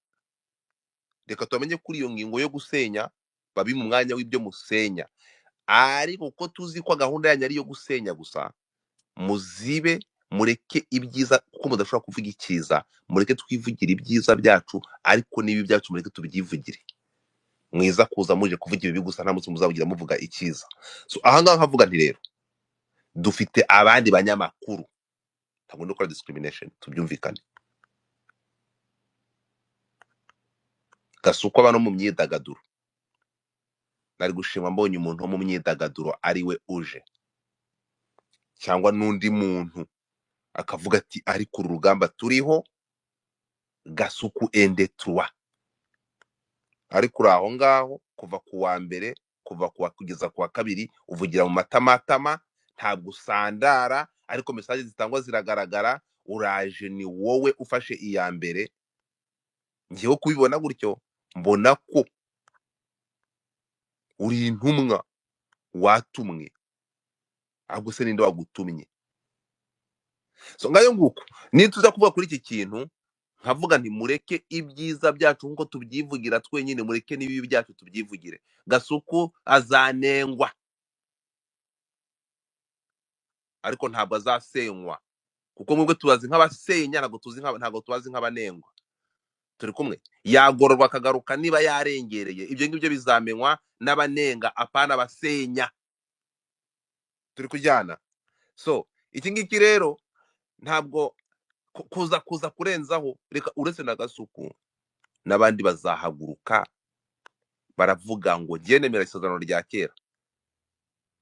reka tumenye kuri iyo ngingo yo gusenya babi mu mwanya w'ibyo musenya ariko ko tuzi ko gahunda yanyu ari iyo gusenya gusa muzibe mureke ibyiza kuko mudashobora kuvuga icyiza mureke twivugira ibyiza byacu ariko nibi byacu mureke tubyivugire mwiza kuza muje kuvuga ibi gusa nta munsi muzabugira muvuga icyiza so ahangaha nkavuga nti rero dufite abandi banyamakuru ntabwo ndukora discrimination tubyumvikane Gasuku abantu mu myidagaduro nari gushimwa mbonye umuntu wo mu myidagaduro ari we uje cyangwa n'undi muntu akavuga ati ari ku rugamba turiho Gasuku endetrwa ari kuri aho ngaho kuva ku wa mbere kuva kugeza ku wa kabiri uvugira mu matamatama ntabwo usandara ariko message zitangwa ziragaragara uraje ni wowe ufashe iya mbere ngiye kubibona gutyo mbona ko uri intumwa watumwe ahubwo se ninde wagutumye so ngayo nguko nituza kuvuga kuri iki kintu nkavuga nti mureke ibyiza byacu nkuko tubyivugira twenyine mureke n'ibibi byacu tubyivugire Gasuku azanengwa ariko ntabwo azasenywa kuko mwebwe tubazi nk'abasenya ntabwo tubazi nk'abanengwa turi kumwe yagororwa akagaruka niba yarengereye ibyo ngibyo bizamenywa n'abanenga apana abasenya turi kujyana so iki ngiki rero ntabwo kuza kurenzaho reka uretse na Gasuku n'abandi bazahaguruka baravuga ngo njye nemera isezerano rya kera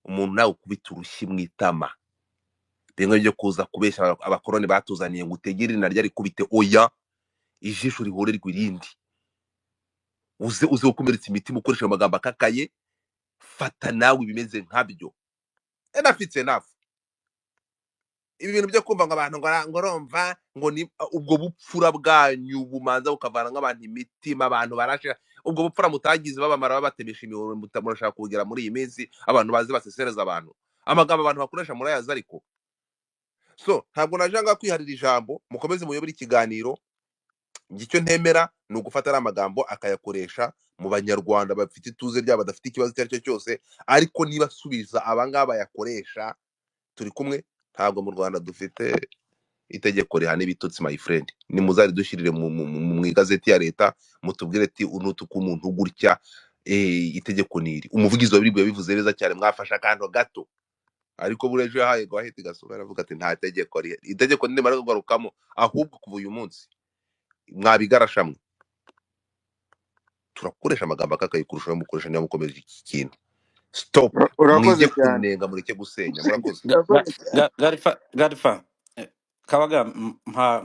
umuntu nawe ukubita urushyi mu itama bimwe byo kuza kubesha abakoroni batuzaniye ngo utegere naryo rikubite oya ijisho rihorerwa irindi uze gukomeretsa imitima ukoresha amagambo akakaye fata nawe ibimeze nkabyo enafitse enough ibi bintu byo kumva ngo abantu ngo romva ngo ni ubwo bupfura bwanyu bumanza bukavana nk'abantu imitima abantu barashira ubwo bupfura mutagize babamara babatemesha imihoro mutamurashaka kugera muri iyi minsi abantu bazi basesereza abantu amagambo abantu bakoresha muri ayaza ariko so ntabwo najanga kwiharira ijambo mukomeze muyobora ikiganiro ngicyo ntemera ni ugufata ari amagambo akayakoresha mu banyarwanda bafite ituze ryabo badafite ikibazo icyo ari cyo cyose ariko niba asubiza abangaba bayakoresha turi kumwe ntabwo mu Rwanda dufite itegeko rihana ibitutsi my friend ni muzari dushyirire mu igazeti ya leta mutubwire ati unutuka umuntu gutya itegeko niri umuvugizi wabiribwe bivuze neza cyane mwafasha akantu gato ariko bureje yahaye gwahita Gasuku aravuga ati nta tegeko itegeko ndimara kugarukamo ahubwo kuva uyu munsi mwabigarashamwe turakoresha amagambo akakaye kurushaho mukoresha niba mukomeje iki kintu stop mwige kunenga mureke gusenya murakoze Garifa Kabaga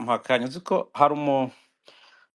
mpakanya uzi ko hari